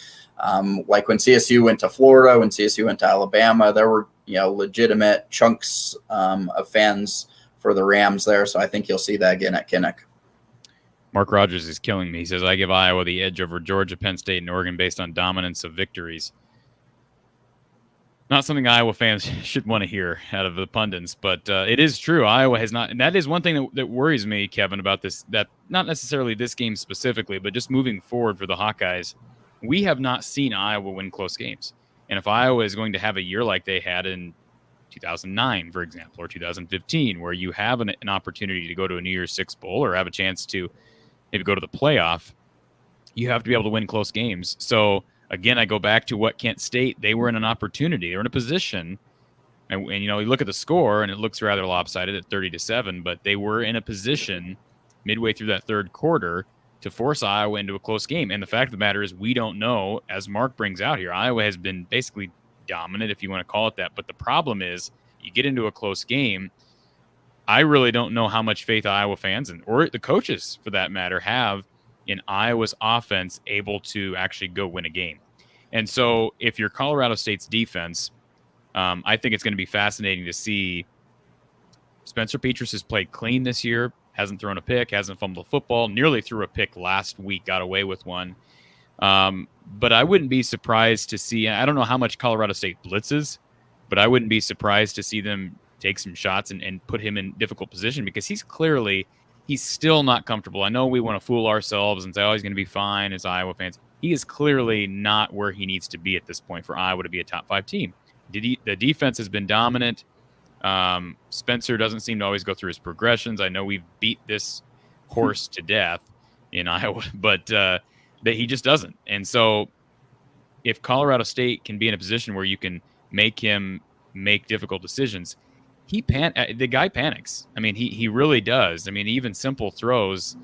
like when CSU went to Florida, when CSU went to Alabama, there were, legitimate chunks of fans for the Rams there. So I think you'll see that again at Kinnick. Mark Rogers is killing me. He says, I give Iowa the edge over Georgia, Penn State, and Oregon based on dominance of victories. Not something Iowa fans should want to hear out of the pundits, but it is true. Iowa has not, and that is one thing that worries me, Kevin, about this, that not necessarily this game specifically, but just moving forward for the Hawkeyes, we have not seen Iowa win close games. And if Iowa is going to have a year like they had in 2009, for example, or 2015, where you have an opportunity to go to a New Year's Six Bowl or have a chance to maybe go to the playoff, you have to be able to win close games. So, again, I go back to what Kent State, they were in an opportunity. They were in a position, and you look at the score, and it looks rather lopsided at 30-7, but they were in a position midway through that third quarter to force Iowa into a close game. And the fact of the matter is we don't know, as Mark brings out here, Iowa has been basically dominant, if you want to call it that. But the problem is you get into a close game, I really don't know how much faith Iowa fans, or the coaches, for that matter, have in Iowa's offense able to actually go win a game. And so if you're Colorado State's defense, I think it's going to be fascinating to see. Spencer Petras has played clean this year, hasn't thrown a pick, hasn't fumbled a football, nearly threw a pick last week, got away with one. But I wouldn't be surprised to see, I don't know how much Colorado State blitzes, but I wouldn't be surprised to see them take some shots and put him in difficult position, because he's still not comfortable. I know we want to fool ourselves and say, oh, he's going to be fine as Iowa fans. He is clearly not where he needs to be at this point for Iowa to be a top 5 team. The defense has been dominant. Spencer doesn't seem to always go through his progressions. I know we've beat this horse to death in Iowa, but that he just doesn't. And so if Colorado State can be in a position where you can make him make difficult decisions, the guy panics. I mean, he really does. I mean, even simple throws,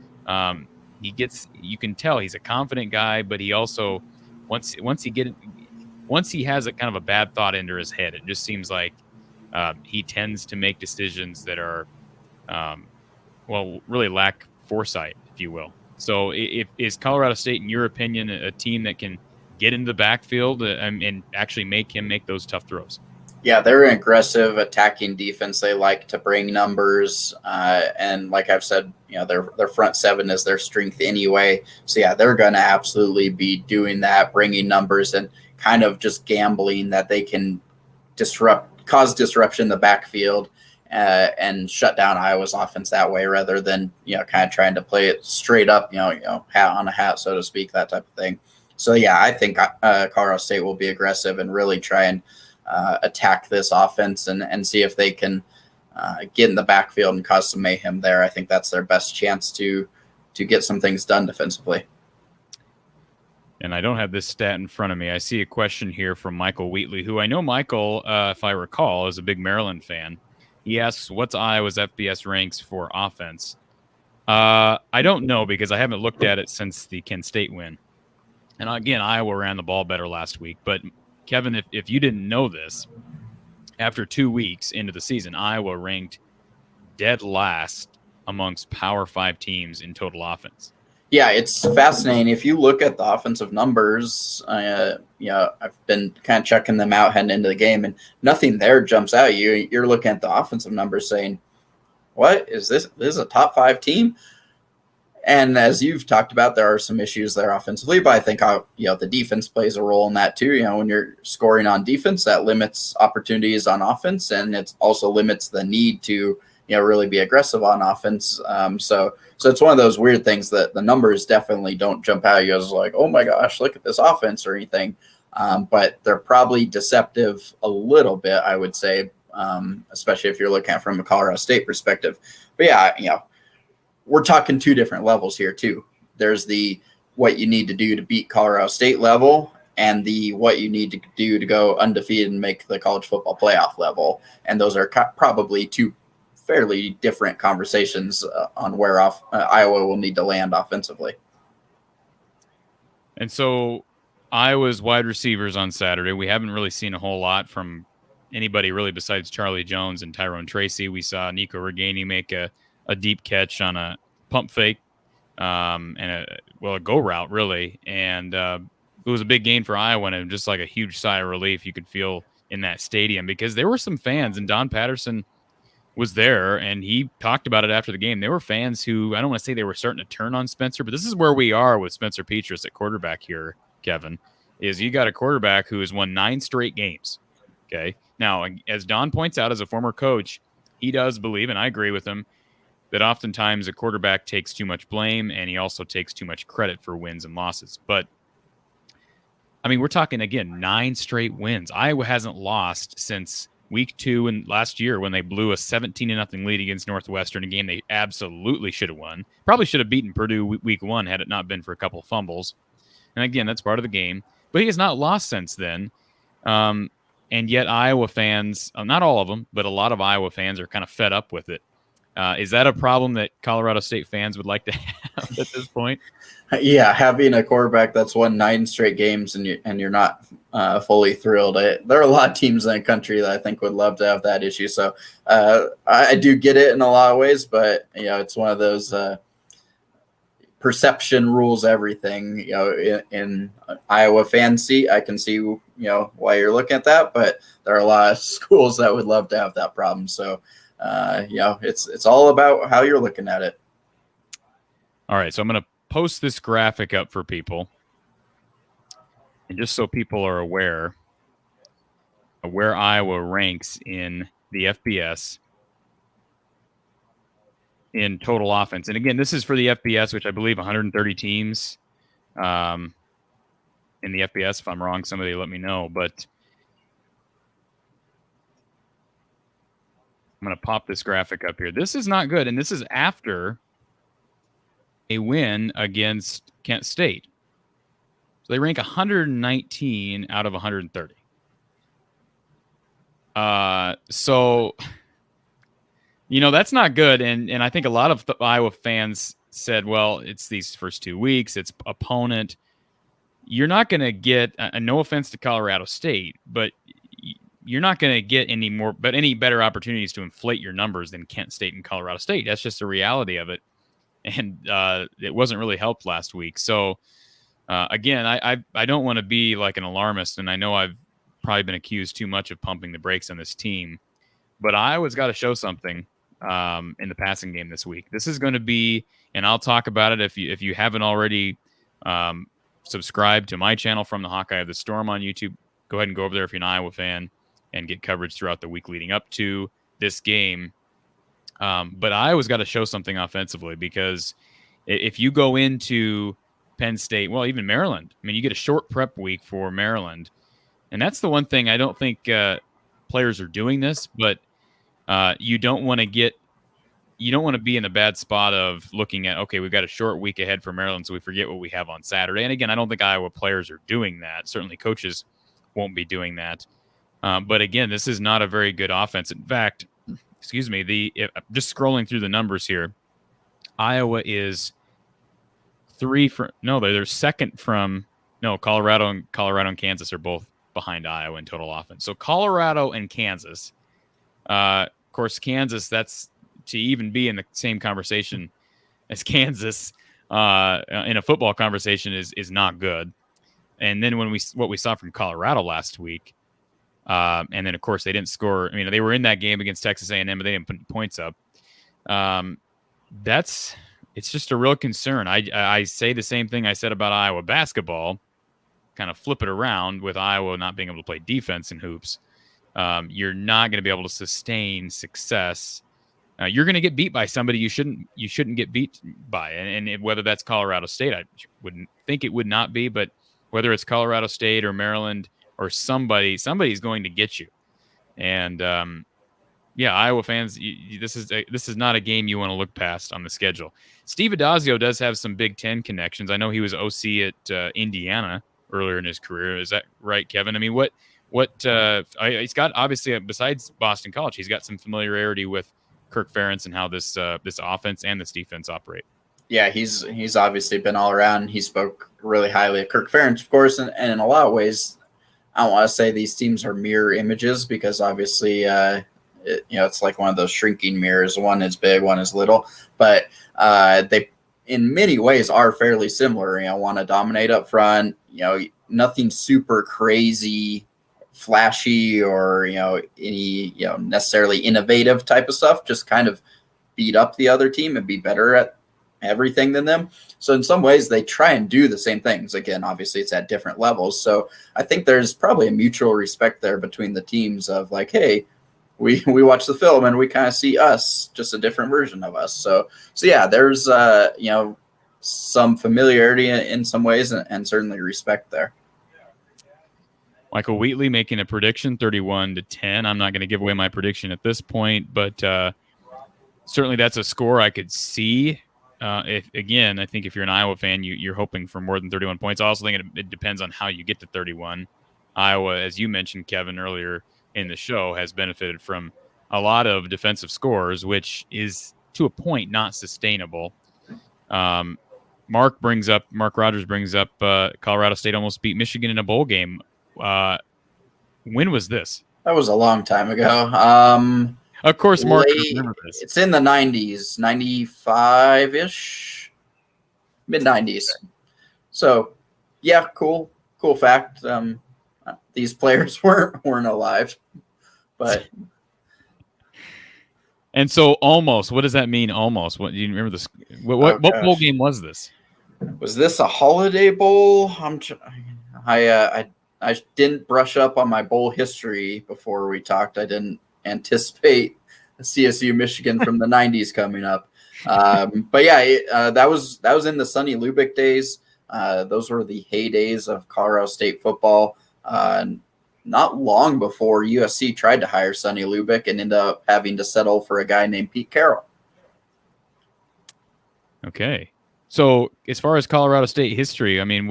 you can tell he's a confident guy, but he also, once he has a kind of a bad thought into his head, it just seems like he tends to make decisions that are, really lack foresight. if you will. So is Colorado State, in your opinion, a team that can get into the backfield and actually make him make those tough throws? Yeah, they're an aggressive attacking defense. They like to bring numbers, and like I've said, their front seven is their strength anyway. So yeah, they're going to absolutely be doing that, bringing numbers, and kind of just gambling that they can cause disruption in the backfield, and shut down Iowa's offense that way, rather than kind of trying to play it straight up, hat on a hat, so to speak, that type of thing. So yeah, I think Colorado State will be aggressive and really try and attack this offense and see if they can get in the backfield and cause some mayhem there. I think that's their best chance to get some things done defensively. And I don't have this stat in front of me. I see a question here from Michael Wheatley, who I know Michael, if I recall, is a big Maryland fan. He asks, what's Iowa's FBS ranks for offense? I don't know, because I haven't looked at it since the Kent State win. And again, Iowa ran the ball better last week. But Kevin, if you didn't know this, after 2 weeks into the season, Iowa ranked dead last amongst Power 5 teams in total offense. Yeah, it's fascinating. If you look at the offensive numbers, I've been kind of checking them out heading into the game, and nothing there jumps out at you. You're looking at the offensive numbers saying, what is this? This is a top 5 team? And as you've talked about, there are some issues there offensively, but I think the defense plays a role in that too. When you're scoring on defense, that limits opportunities on offense, and it also limits the need to really be aggressive on offense. So it's one of those weird things that the numbers definitely don't jump out at you as like, oh my gosh, look at this offense or anything. But they're probably deceptive a little bit, I would say, especially if you're looking at it from a Colorado State perspective. But yeah, we're talking 2 different levels here too. There's the what you need to do to beat Colorado State level, and the what you need to do to go undefeated and make the college football playoff level. And those are probably 2 fairly different conversations on where Iowa will need to land offensively. And so Iowa's wide receivers on Saturday, we haven't really seen a whole lot from anybody really besides Charlie Jones and Tyrone Tracy. We saw Nico Reganey make a deep catch on a pump fake and a go route, really. And it was a big gain for Iowa, and just like a huge sigh of relief you could feel in that stadium, because there were some fans, and Don Patterson was there, and he talked about it after the game. There were fans who, I don't want to say they were starting to turn on Spencer, but this is where we are with Spencer Petras at quarterback here, Kevin, is you got a quarterback who has won 9 straight games. Okay. Now, as Don points out, as a former coach, he does believe, and I agree with him, that oftentimes a quarterback takes too much blame, and he also takes too much credit for wins and losses. But I mean, we're talking, again, 9 straight wins. Iowa hasn't lost since week 2 and last year when they blew a 17-0 lead against Northwestern, a game they absolutely should have won. Probably should have beaten Purdue week 1 had it not been for a couple of fumbles. And again, that's part of the game. But he has not lost since then. And yet Iowa fans, not all of them, but a lot of Iowa fans are kind of fed up with it. Is that a problem that Colorado State fans would like to have at this point? Yeah, having a quarterback that's won 9 straight games and you're not fully thrilled. There are a lot of teams in the country that I think would love to have that issue. So I do get it in a lot of ways, but it's one of those perception rules everything. In Iowa fan seat, I can see why you're looking at that, but there are a lot of schools that would love to have that problem. So it's all about how you're looking at it. All right, so I'm going to post this graphic up for people, and just so people are aware of where Iowa ranks in the FBS in total offense. And again, this is for the FBS, which I believe 130 teams in the FBS. If I'm wrong, somebody let me know. But I'm going to pop this graphic up here. This is not good, and this is after a win against Kent State. So they rank 119 out of 130. So, that's not good. And I think a lot of Iowa fans said, well, it's these first 2 weeks, it's opponent. You're not going to get, no offense to Colorado State, but you're not going to get any better opportunities to inflate your numbers than Kent State and Colorado State. That's just the reality of it. and it wasn't really helped last week. So again, I don't want to be like an alarmist, and I know I've probably been accused too much of pumping the brakes on this team, but Iowa's got to show something in the passing game this week. This is going to be, and I'll talk about it if you haven't already subscribed to my channel, From the Hawkeye of the Storm on YouTube. Go ahead and go over there if you're an Iowa fan and get coverage throughout the week leading up to this game. But Iowa's got to show something offensively, because if you go into Penn State, well, even Maryland, I mean, you get a short prep week for Maryland. And that's the one thing I don't think players are doing this, but you don't want to be in a bad spot of looking at, okay, we've got a short week ahead for Maryland, so we forget what we have on Saturday. And again, I don't think Iowa players are doing that. Certainly coaches won't be doing that. But again, this is not a very good offense. In fact, excuse me, just scrolling through the numbers here, Iowa is they're second from Colorado and Kansas are both behind Iowa in total offense. So Colorado and Kansas, of course, Kansas, that's to even be in the same conversation as Kansas in a football conversation is not good. And then what we saw from Colorado last week, and then of course they didn't score. I mean, they were in that game against Texas A&M, but they didn't put points up. It's just a real concern. I say the same thing I said about Iowa basketball, kind of flip it around with Iowa not being able to play defense in hoops. You're not going to be able to sustain success. You're going to get beat by somebody you shouldn't get beat by, and whether that's Colorado State, I wouldn't think it would not be, but whether it's Colorado State or Maryland or somebody's going to get you. And Iowa fans, this is not a game you want to look past on the schedule. Steve Addazio does have some Big Ten connections. I know he was OC at Indiana earlier in his career. Is that right, Kevin? I mean, he's got, obviously, besides Boston College, he's got some familiarity with Kirk Ferentz and how this offense and this defense operate. Yeah, he's obviously been all around. He spoke really highly of Kirk Ferentz, of course, and in a lot of ways, I don't want to say these teams are mirror images, because obviously, it's like one of those shrinking mirrors. One is big, one is little, but they, in many ways, are fairly similar. Want to dominate up front. Nothing super crazy, flashy, or any necessarily innovative type of stuff. Just kind of beat up the other team and be better at everything than them. So in some ways, they try and do the same things. Again, obviously, it's at different levels. So I think there's probably a mutual respect there between the teams of like, hey, we watch the film and we kind of see us, just a different version of us. So yeah, there's some familiarity in some ways, and certainly respect there. Michael Wheatley making a prediction, 31-10. I'm not going to give away my prediction at this point, but certainly that's a score I could see. I think if you're an Iowa fan, you're hoping for more than 31 points. I also think it depends on how you get to 31. Iowa, as you mentioned, Kevin, earlier in the show, has benefited from a lot of defensive scores, which is to a point not sustainable. Mark Rogers brings up Colorado State almost beat Michigan in a bowl game. When was this? That was a long time ago. Of course, Mark, remember this. It's in the 90s, 95-ish, mid-90s. So, yeah, cool fact. These players weren't alive, but. And so, almost. What does that mean? Almost. What do you remember? This? What bowl game was this? Was this a Holiday Bowl? I didn't brush up on my bowl history before we talked. I didn't anticipate CSU Michigan from the 90s coming up. But yeah, that was in the Sonny Lubick days. Those were the heydays of Colorado State football. Not long before USC tried to hire Sonny Lubick and ended up having to settle for a guy named Pete Carroll. Okay. So as far as Colorado State history, I mean,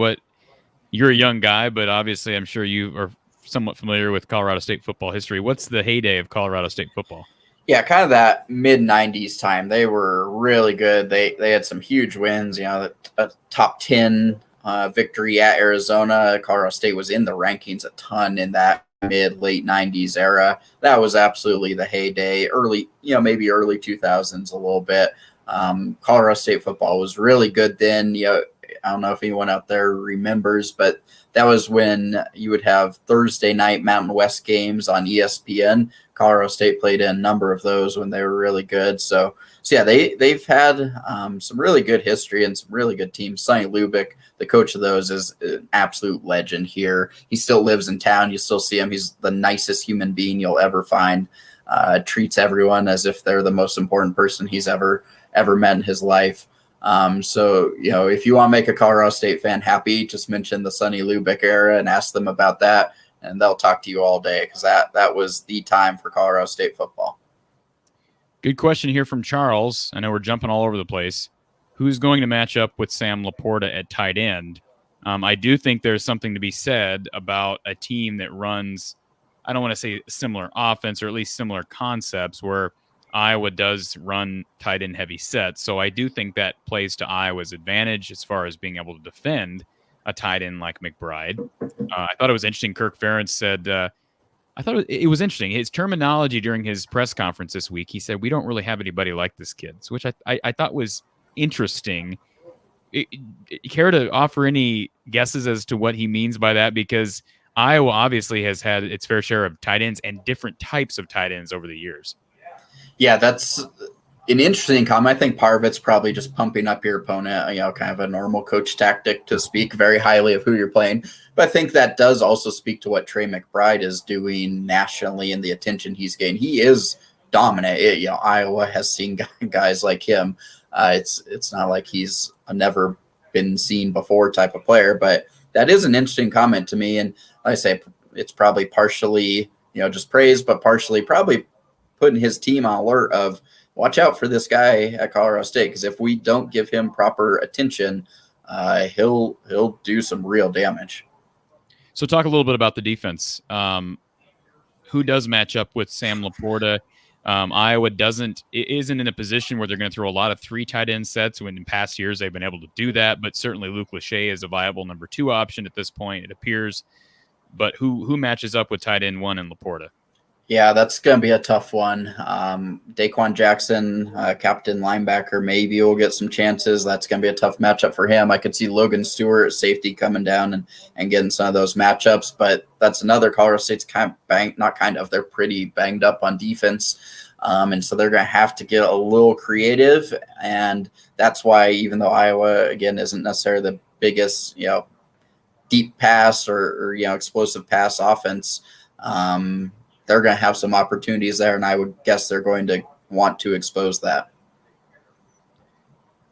you're a young guy, but obviously I'm sure you are somewhat familiar with Colorado State football history. What's the heyday of Colorado State football? Yeah, kind of that mid-90s time. They were really good. They had some huge wins, a top 10 victory at Arizona. Colorado State was in the rankings a ton in that mid-late 90s era. That was absolutely the heyday. Early, maybe early 2000s a little bit. Colorado State football was really good then. I don't know if anyone out there remembers, but that was when you would have Thursday night Mountain West games on ESPN. Colorado State played in a number of those when they were really good. So yeah, they've had some really good history and some really good teams. Sonny Lubick, the coach of those, is an absolute legend here. He still lives in town. You still see him. He's the nicest human being you'll ever find. Treats everyone as if they're the most important person he's ever met in his life. So, if you want to make a Colorado State fan happy, just mention the Sonny Lubick era and ask them about that, and they'll talk to you all day, because that was the time for Colorado State football. Good question here from Charles. I know we're jumping all over the place. Who's going to match up with Sam Laporta at tight end? I do think there's something to be said about a team that runs, I don't want to say similar offense, or at least similar concepts, where Iowa does run tight end heavy sets. So I do think that plays to Iowa's advantage as far as being able to defend a tight end like McBride. I thought it was interesting. Kirk Ferentz said, I thought it was interesting. His terminology during his press conference this week, he said, we don't really have anybody like this kid, which I thought was interesting. Care to offer any guesses as to what he means by that? Because Iowa obviously has had its fair share of tight ends and different types of tight ends over the years. Yeah, that's an interesting comment. I think part of it's probably just pumping up your opponent, kind of a normal coach tactic to speak very highly of who you're playing. But I think that does also speak to what Trey McBride is doing nationally and the attention he's gained. He is dominant. Iowa has seen guys like him. It's not like he's a never been seen before type of player, but that is an interesting comment to me. And like I say, it's probably partially, just praise, but partially probably putting his team on alert of watch out for this guy at Colorado State, because if we don't give him proper attention, he'll do some real damage. So talk a little bit about the defense. Who does match up with Sam Laporta? Iowa isn't in a position where they're going to throw a lot of 3 tight end sets. When in past years they've been able to do that, but certainly Luke Lachey is a viable number 2 option at this point, it appears. But who matches up with tight end 1 and Laporta? Yeah, that's going to be a tough one. Daquan Jackson, captain linebacker, maybe will get some chances. That's going to be a tough matchup for him. I could see Logan Stewart, safety, coming down and getting some of those matchups, but that's another Colorado State's they're pretty banged up on defense. And so they're going to have to get a little creative. And that's why, even though Iowa, again, isn't necessarily the biggest, deep pass or explosive pass offense, they're going to have some opportunities there, and I would guess they're going to want to expose that.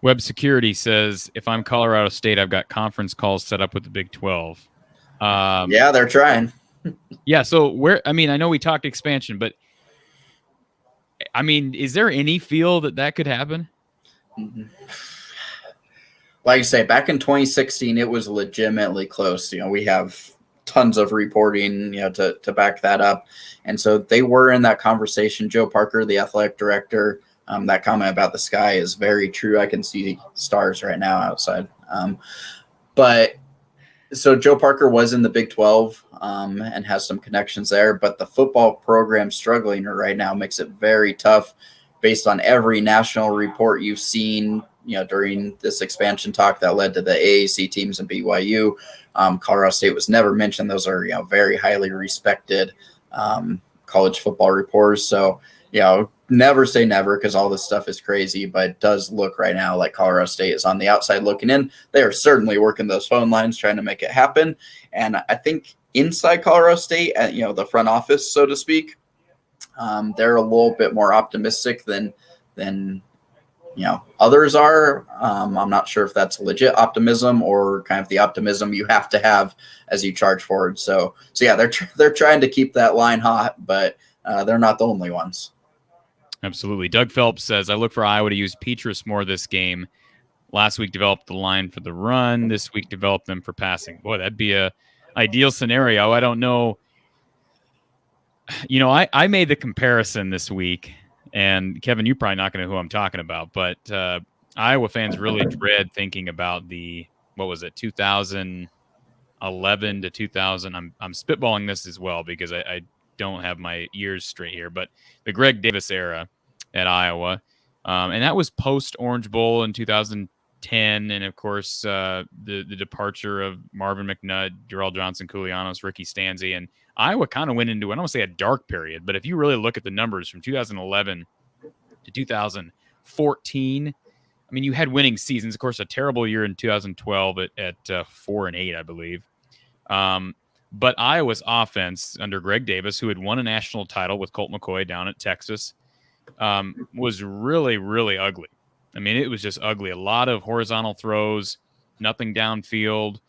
Web Security says, if I'm Colorado State, I've got conference calls set up with the Big 12. Yeah, they're trying. Yeah, so I know we talked expansion, but is there any feel that could happen? Like I say, back in 2016, it was legitimately close. We have tons of reporting, to back that up. And so they were in that conversation. Joe Parker, the athletic director, that comment about the sky is very true. I can see stars right now outside. But so Joe Parker was in the Big 12 and has some connections there, but the football program struggling right now makes it very tough based on every national report you've seen, during this expansion talk that led to the AAC teams and BYU. Colorado State was never mentioned. Those are, very highly respected college football reporters. So, never say never, because all this stuff is crazy, but it does look right now like Colorado State is on the outside looking in. They are certainly working those phone lines, trying to make it happen. And I think inside Colorado State, at, the front office, so to speak, they're a little bit more optimistic than others are. I'm not sure if that's legit optimism or kind of the optimism you have to have as you charge forward. So yeah, they're trying to keep that line hot, but they're not the only ones. Absolutely. Doug Phelps says, I look for Iowa to use Petrus more this game. Last week developed the line for the run. This week developed them for passing. Boy, that'd be a ideal scenario. I don't know. I made the comparison this week. And Kevin, you're probably not going to know who I'm talking about, but Iowa fans really dread thinking about 2011 to 2000. I'm spitballing this as well because I don't have my ears straight here, but the Greg Davis era at Iowa, And that was post Orange Bowl in 2010. And of course, the departure of Marvin McNutt, Darrell Johnson, Koulianos, Ricky Stanzi, and Iowa kind of went into, I don't want to say a dark period, but if you really look at the numbers from 2011 to 2014, I mean, you had winning seasons. Of course, a terrible year in 2012 at 4-8, I believe. But Iowa's offense under Greg Davis, who had won a national title with Colt McCoy down at Texas, was really, really ugly. I mean, it was just ugly. A lot of horizontal throws, nothing downfield.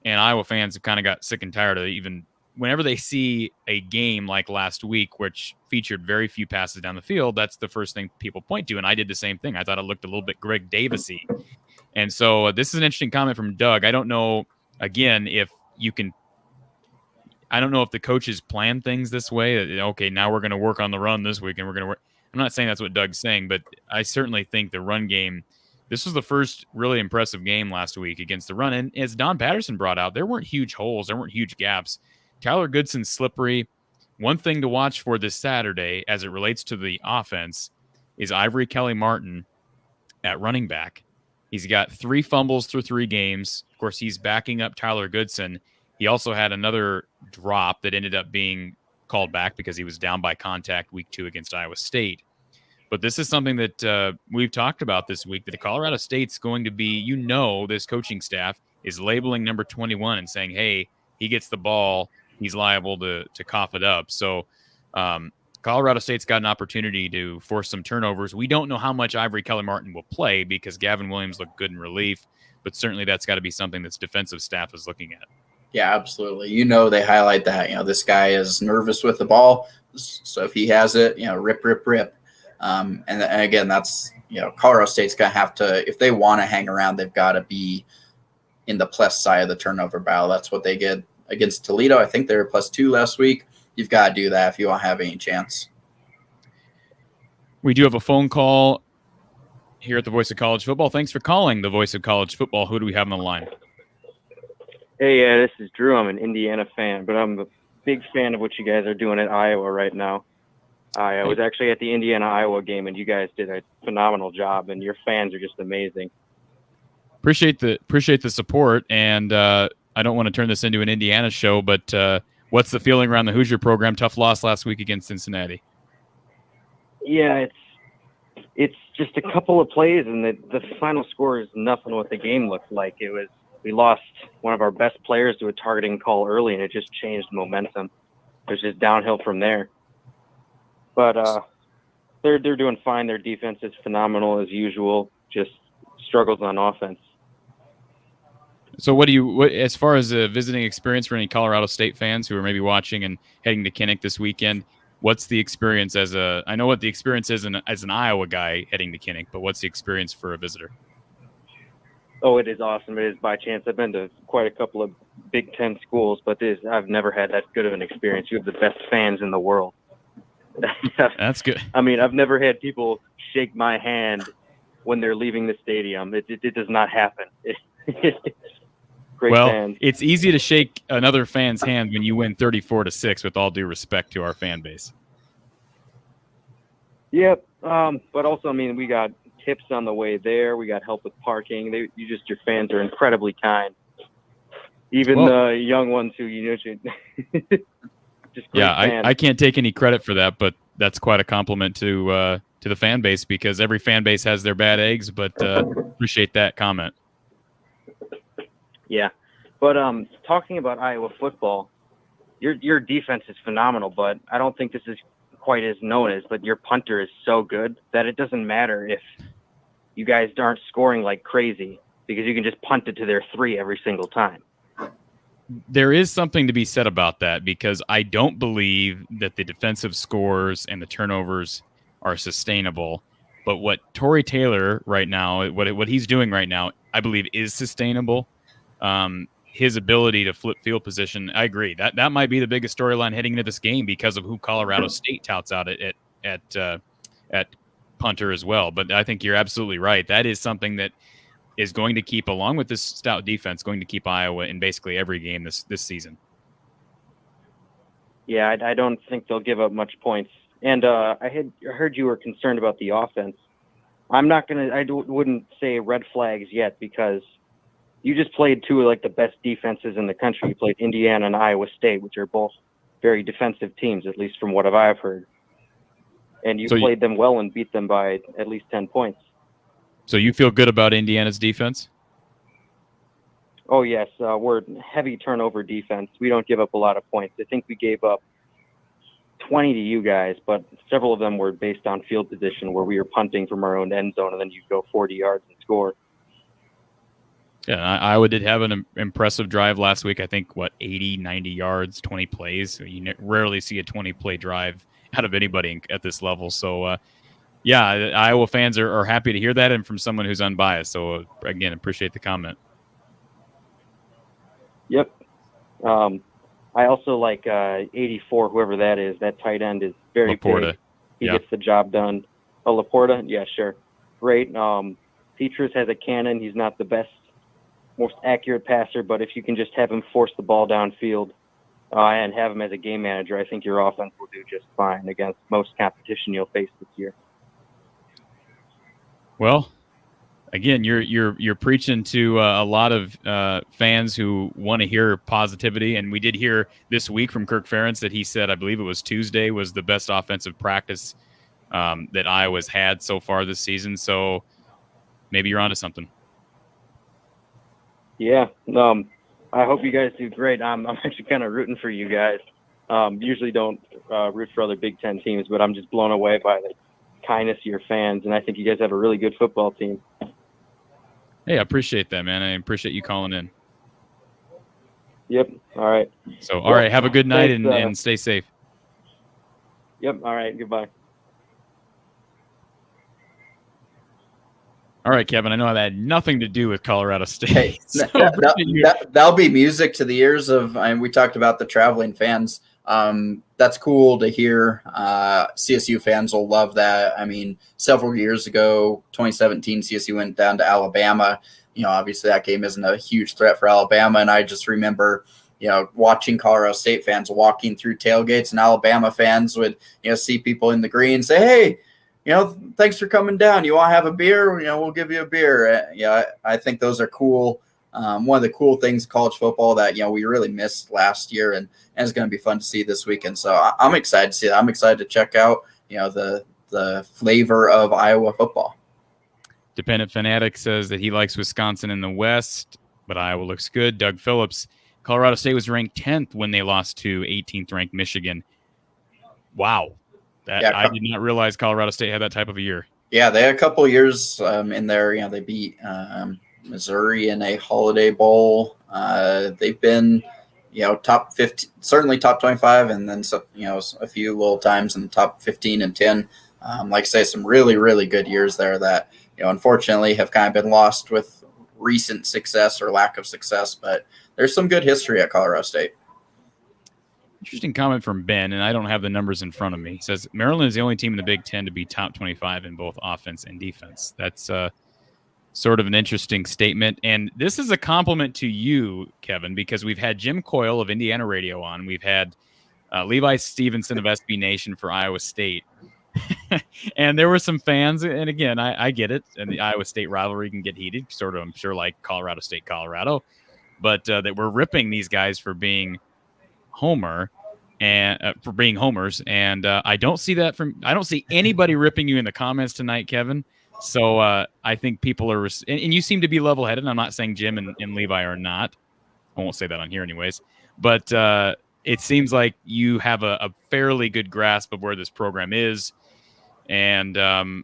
And Iowa fans have kind of got sick and tired of it. Even whenever they see a game like last week, which featured very few passes down the field, that's the first thing people point to. And I did the same thing. I thought it looked a little bit Greg Davis-y. And so this is an interesting comment from Doug. I don't know, again, if you can – I don't know if the coaches plan things this way. Okay, now we're going to work on the run this week, and we're going to work. I'm not saying that's what Doug's saying, but I certainly think the run game, this was the first really impressive game last week against the run. And as Don Patterson brought out, there weren't huge holes. There weren't huge gaps. Tyler Goodson's slippery. One thing to watch for this Saturday as it relates to the offense is Ivory Kelly-Martin at running back. He's got 3 fumbles through 3 games. Of course, he's backing up Tyler Goodson. He also had another drop that ended up being called back because he was down by contact week 2 against Iowa State. But this is something that we've talked about this week, that Colorado State's going to be, this coaching staff is labeling number 21 and saying, hey, he gets the ball, he's liable to cough it up. So Colorado State's got an opportunity to force some turnovers. We don't know how much Ivory Kelly-Martin will play because Gavin Williams looked good in relief, but certainly that's got to be something that's defensive staff is looking at. Yeah, absolutely. They highlight that, this guy is nervous with the ball. So if he has it, rip, rip, rip. And again, that's, Colorado State's going to have to, if they want to hang around, they've got to be in the plus side of the turnover battle. That's what they get against Toledo. I think they were +2 last week. You've got to do that if you want to have any chance. We do have a phone call here at the Voice of College Football. Thanks for calling the Voice of College Football. Who do we have on the line? Hey, this is Drew. I'm an Indiana fan, but I'm a big fan of what you guys are doing at Iowa right now. I was actually at the Indiana-Iowa game, and you guys did a phenomenal job, and your fans are just amazing. Appreciate the support, and I don't want to turn this into an Indiana show, but what's the feeling around the Hoosier program? Tough loss last week against Cincinnati. Yeah, it's just a couple of plays, and the final score is nothing what the game looked like. We lost one of our best players to a targeting call early, and it just changed momentum. It was just downhill from there. But they're doing fine. Their defense is phenomenal as usual. Just struggles on offense. So what as far as a visiting experience for any Colorado State fans who are maybe watching and heading to Kinnick this weekend, what's the experience I know what the experience is as an Iowa guy heading to Kinnick, but what's the experience for a visitor? Oh, it is awesome. It is by chance. I've been to quite a couple of Big Ten schools, but I've never had that good of an experience. You have the best fans in the world. That's good. I mean, I've never had people shake my hand when they're leaving the stadium. It does not happen. Great fans. It's easy to shake another fan's hand when you win 34-6, with all due respect to our fan base. Yep. But also, I mean, we got tips on the way there. We got help with parking. Your fans are incredibly kind. Even the young ones who just great fans. I can't take any credit for that, but that's quite a compliment to the fan base, because every fan base has their bad eggs. But appreciate that comment. Yeah, but talking about Iowa football, your defense is phenomenal, but I don't think this is quite as known as. But your punter is so good that it doesn't matter if you guys aren't scoring like crazy, because you can just punt it to their 3 every single time. There is something to be said about that, because I don't believe that the defensive scores and the turnovers are sustainable. But what Tory Taylor right now, what he's doing right now, I believe is sustainable. His ability to flip field position, I agree. That might be the biggest storyline heading into this game, because of who Colorado State touts out at punter as well. But I think you're absolutely right. That is something that is going to keep, along with this stout defense, going to keep Iowa in basically every game this season. Yeah, I don't think they'll give up much points. And I heard you were concerned about the offense. wouldn't say red flags yet, because you just played two of like the best defenses in the country. You played Indiana and Iowa State, which are both very defensive teams, at least from what I've heard. And you played them well and beat them by at least 10 points. So you feel good about Indiana's defense? Oh, yes. We're heavy turnover defense. We don't give up a lot of points. I think we gave up 20 to you guys, but several of them were based on field position, where we were punting from our own end zone, and then you go 40 yards and score. Yeah, Iowa did have an impressive drive last week. I think, 80, 90 yards, 20 plays. You rarely see a 20-play drive out of anybody at this level. So, yeah, Iowa fans are happy to hear that, and from someone who's unbiased. So, again, appreciate the comment. Yep. I also like 84, whoever that is. That tight end is very big. He gets the job done. Oh, Laporta? Yeah, sure. Great. Petrus has a cannon. He's not the best, most accurate passer, but if you can just have him force the ball downfield and have him as a game manager, I think your offense will do just fine against most competition you'll face this year. Well, again, you're preaching to a lot of fans who want to hear positivity, and we did hear this week from Kirk Ferentz that he said, I believe it was Tuesday, was the best offensive practice that Iowa's had so far this season. So maybe you're onto something. Yeah, I hope you guys do great. I'm actually kind of rooting for you guys. Usually don't root for other Big Ten teams, but I'm just blown away by the kindness of your fans, and I think you guys have a really good football team. Hey, I appreciate that, man. I appreciate you calling in. Yep. All right. So, all right, have a good night and stay safe. Yep. All right. Goodbye. All right, Kevin, I know that had nothing to do with Colorado State. Hey, that'll be music to the ears of, and we talked about the traveling fans. That's cool to hear. CSU fans will love that. I mean, several years ago, 2017, CSU went down to Alabama. Obviously that game isn't a huge threat for Alabama. And I just remember, watching Colorado State fans walking through tailgates, and Alabama fans would, see people in the green say, hey, thanks for coming down. You want to have a beer? We'll give you a beer. I think those are cool. One of the cool things in college football that, we really missed last year, and it's going to be fun to see this weekend. So I'm excited to see that. I'm excited to check out, the flavor of Iowa football. Dependent Fanatic says that he likes Wisconsin in the West, but Iowa looks good. Doug Phillips, Colorado State was ranked 10th when they lost to 18th ranked Michigan. Wow. I did not realize Colorado State had that type of a year. Yeah, they had a couple of years in there. They beat Missouri in a Holiday Bowl. They've been, top 15, certainly top 25, and then a few little times in the top 15 and 10. Like I say, some really, really good years there that unfortunately have kind of been lost with recent success or lack of success. But there's some good history at Colorado State. Interesting comment from Ben, and I don't have the numbers in front of me. He says Maryland is the only team in the Big Ten to be top 25 in both offense and defense. That's sort of an interesting statement. And this is a compliment to you, Kevin, because we've had Jim Coyle of Indiana Radio on. We've had Levi Stevenson of SB Nation for Iowa State. And there were some fans, and again, I get it, and the Iowa State rivalry can get heated, sort of, I'm sure, like Colorado State, Colorado, but that we're ripping these guys for being homers, and I don't see that I don't see anybody ripping you in the comments tonight, Kevin. So I think people are, and you seem to be level-headed. I'm not saying Jim and Levi are not. I won't say that on here anyways, but it seems like you have a fairly good grasp of where this program is. And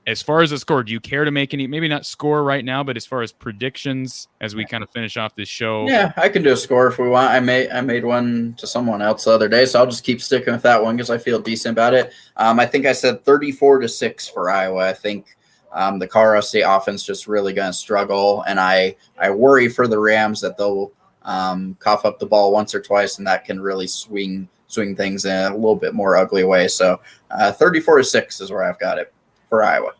as far as the score, do you care to make any, maybe not score right now, but as far as predictions as we kind of finish off this show? Yeah, I can do a score if we want. I made one to someone else the other day, so I'll just keep sticking with that one because I feel decent about it. I think I said 34-6 for Iowa. I think the Colorado State offense just really going to struggle, and I worry for the Rams that they'll cough up the ball once or twice, and that can really swing things in a little bit more ugly way. So 34-6 is where I've got it for Iowa.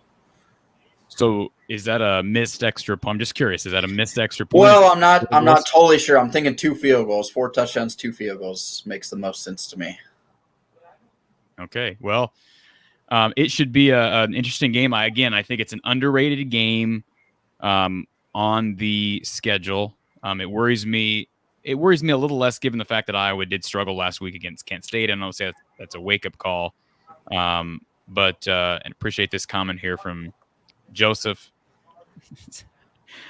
So is that a missed extra point? I'm just curious. Is that a missed extra point? Well, I'm not totally sure. I'm thinking 2 field goals, 4 touchdowns, 2 field goals makes the most sense to me. Okay. Well, It should be an interesting game. I think it's an underrated game on the schedule. It worries me. It worries me a little less given the fact that Iowa did struggle last week against Kent State. And I'll say that's a wake-up call. But and appreciate this comment here from Joseph.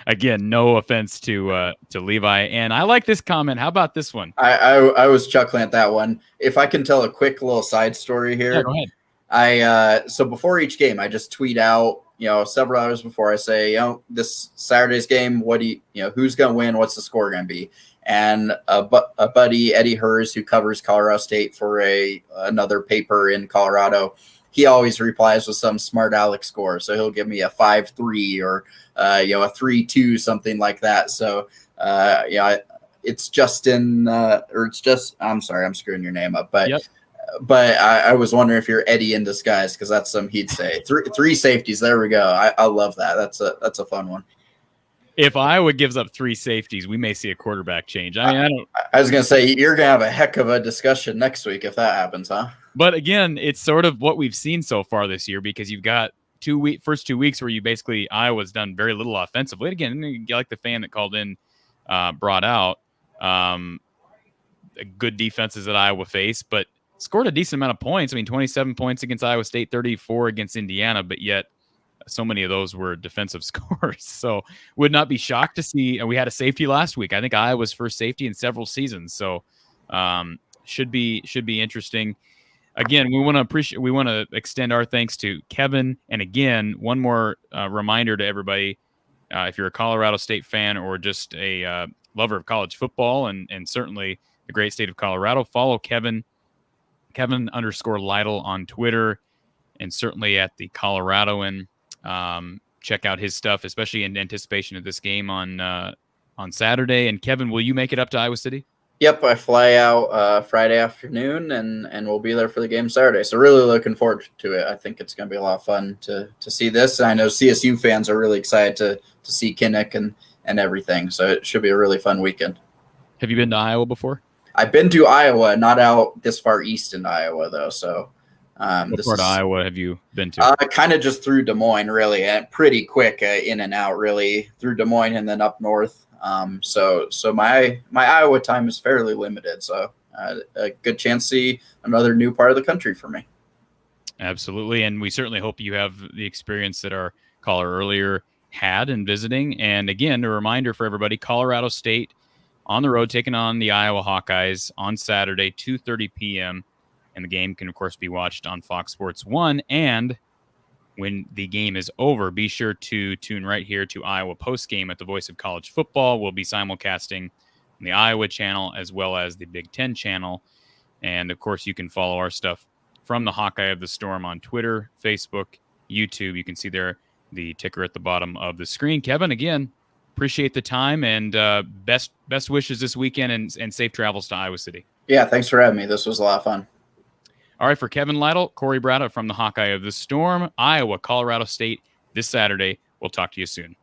Again, no offense to Levi, and I like this comment. How about this one? I was chuckling at that one. If I can tell a quick little side story here. Yeah, go ahead. So before each game, I just tweet out, several hours before, I say, this Saturday's game, who's going to win? What's the score going to be? And a buddy, Eddie Hers, who covers Colorado State for another paper in Colorado, he always replies with some smart aleck score. So he'll give me a 5-3 or, a 3-2, something like that. So, it's Justin, I'm sorry, I'm screwing your name up, but, yep. But I was wondering if you're Eddie in disguise, because that's some he'd say. Three safeties. There we go. I love that. That's a fun one. If Iowa gives up 3 safeties, we may see a quarterback change. I was going to say, you're going to have a heck of a discussion next week if that happens, huh? But again, it's sort of what we've seen so far this year, because you've got first 2 weeks where you basically Iowa's done very little offensively. Again, like the fan that called in brought out good defenses that Iowa face, but scored a decent amount of points. 27 points against Iowa State, 34 against Indiana, but yet so many of those were defensive scores. So would not be shocked to see. We had a safety last week. I think Iowa's first safety in several seasons. So should be interesting. Again, we want to extend our thanks to Kevin. And again, one more reminder to everybody, if you're a Colorado State fan or just a lover of college football and certainly the great state of Colorado, follow Kevin _Lytle on Twitter, and certainly at the Coloradoan. Check out his stuff, especially in anticipation of this game on Saturday. And Kevin, will you make it up to Iowa City? Yep, I fly out Friday afternoon, and we'll be there for the game Saturday. So really looking forward to it. I think it's going to be a lot of fun to see this. And I know CSU fans are really excited to see Kinnick and everything. So it should be a really fun weekend. Have you been to Iowa before? I've been to Iowa, not out this far east in Iowa, though. So what part of Iowa have you been to? Kind of just through Des Moines, really, and pretty quick in and out, really, through Des Moines and then up north. So my Iowa time is fairly limited. So a good chance to see another new part of the country for me. Absolutely, and we certainly hope you have the experience that our caller earlier had in visiting. And again, a reminder for everybody: Colorado State on the road taking on the Iowa Hawkeyes on Saturday, 2:30 p.m. And the game can, of course, be watched on Fox Sports 1. And when the game is over, be sure to tune right here to Iowa Postgame at the Voice of College Football. We'll be simulcasting on the Iowa channel as well as the Big Ten channel. And, of course, you can follow our stuff from the Hawkeye of the Storm on Twitter, Facebook, YouTube. You can see there the ticker at the bottom of the screen. Kevin, again, appreciate the time, and best wishes this weekend and safe travels to Iowa City. Yeah, thanks for having me. This was a lot of fun. All right, for Kevin Lytle, Cory Brada from the Hawkeye of the Storm, Iowa, Colorado State this Saturday. We'll talk to you soon.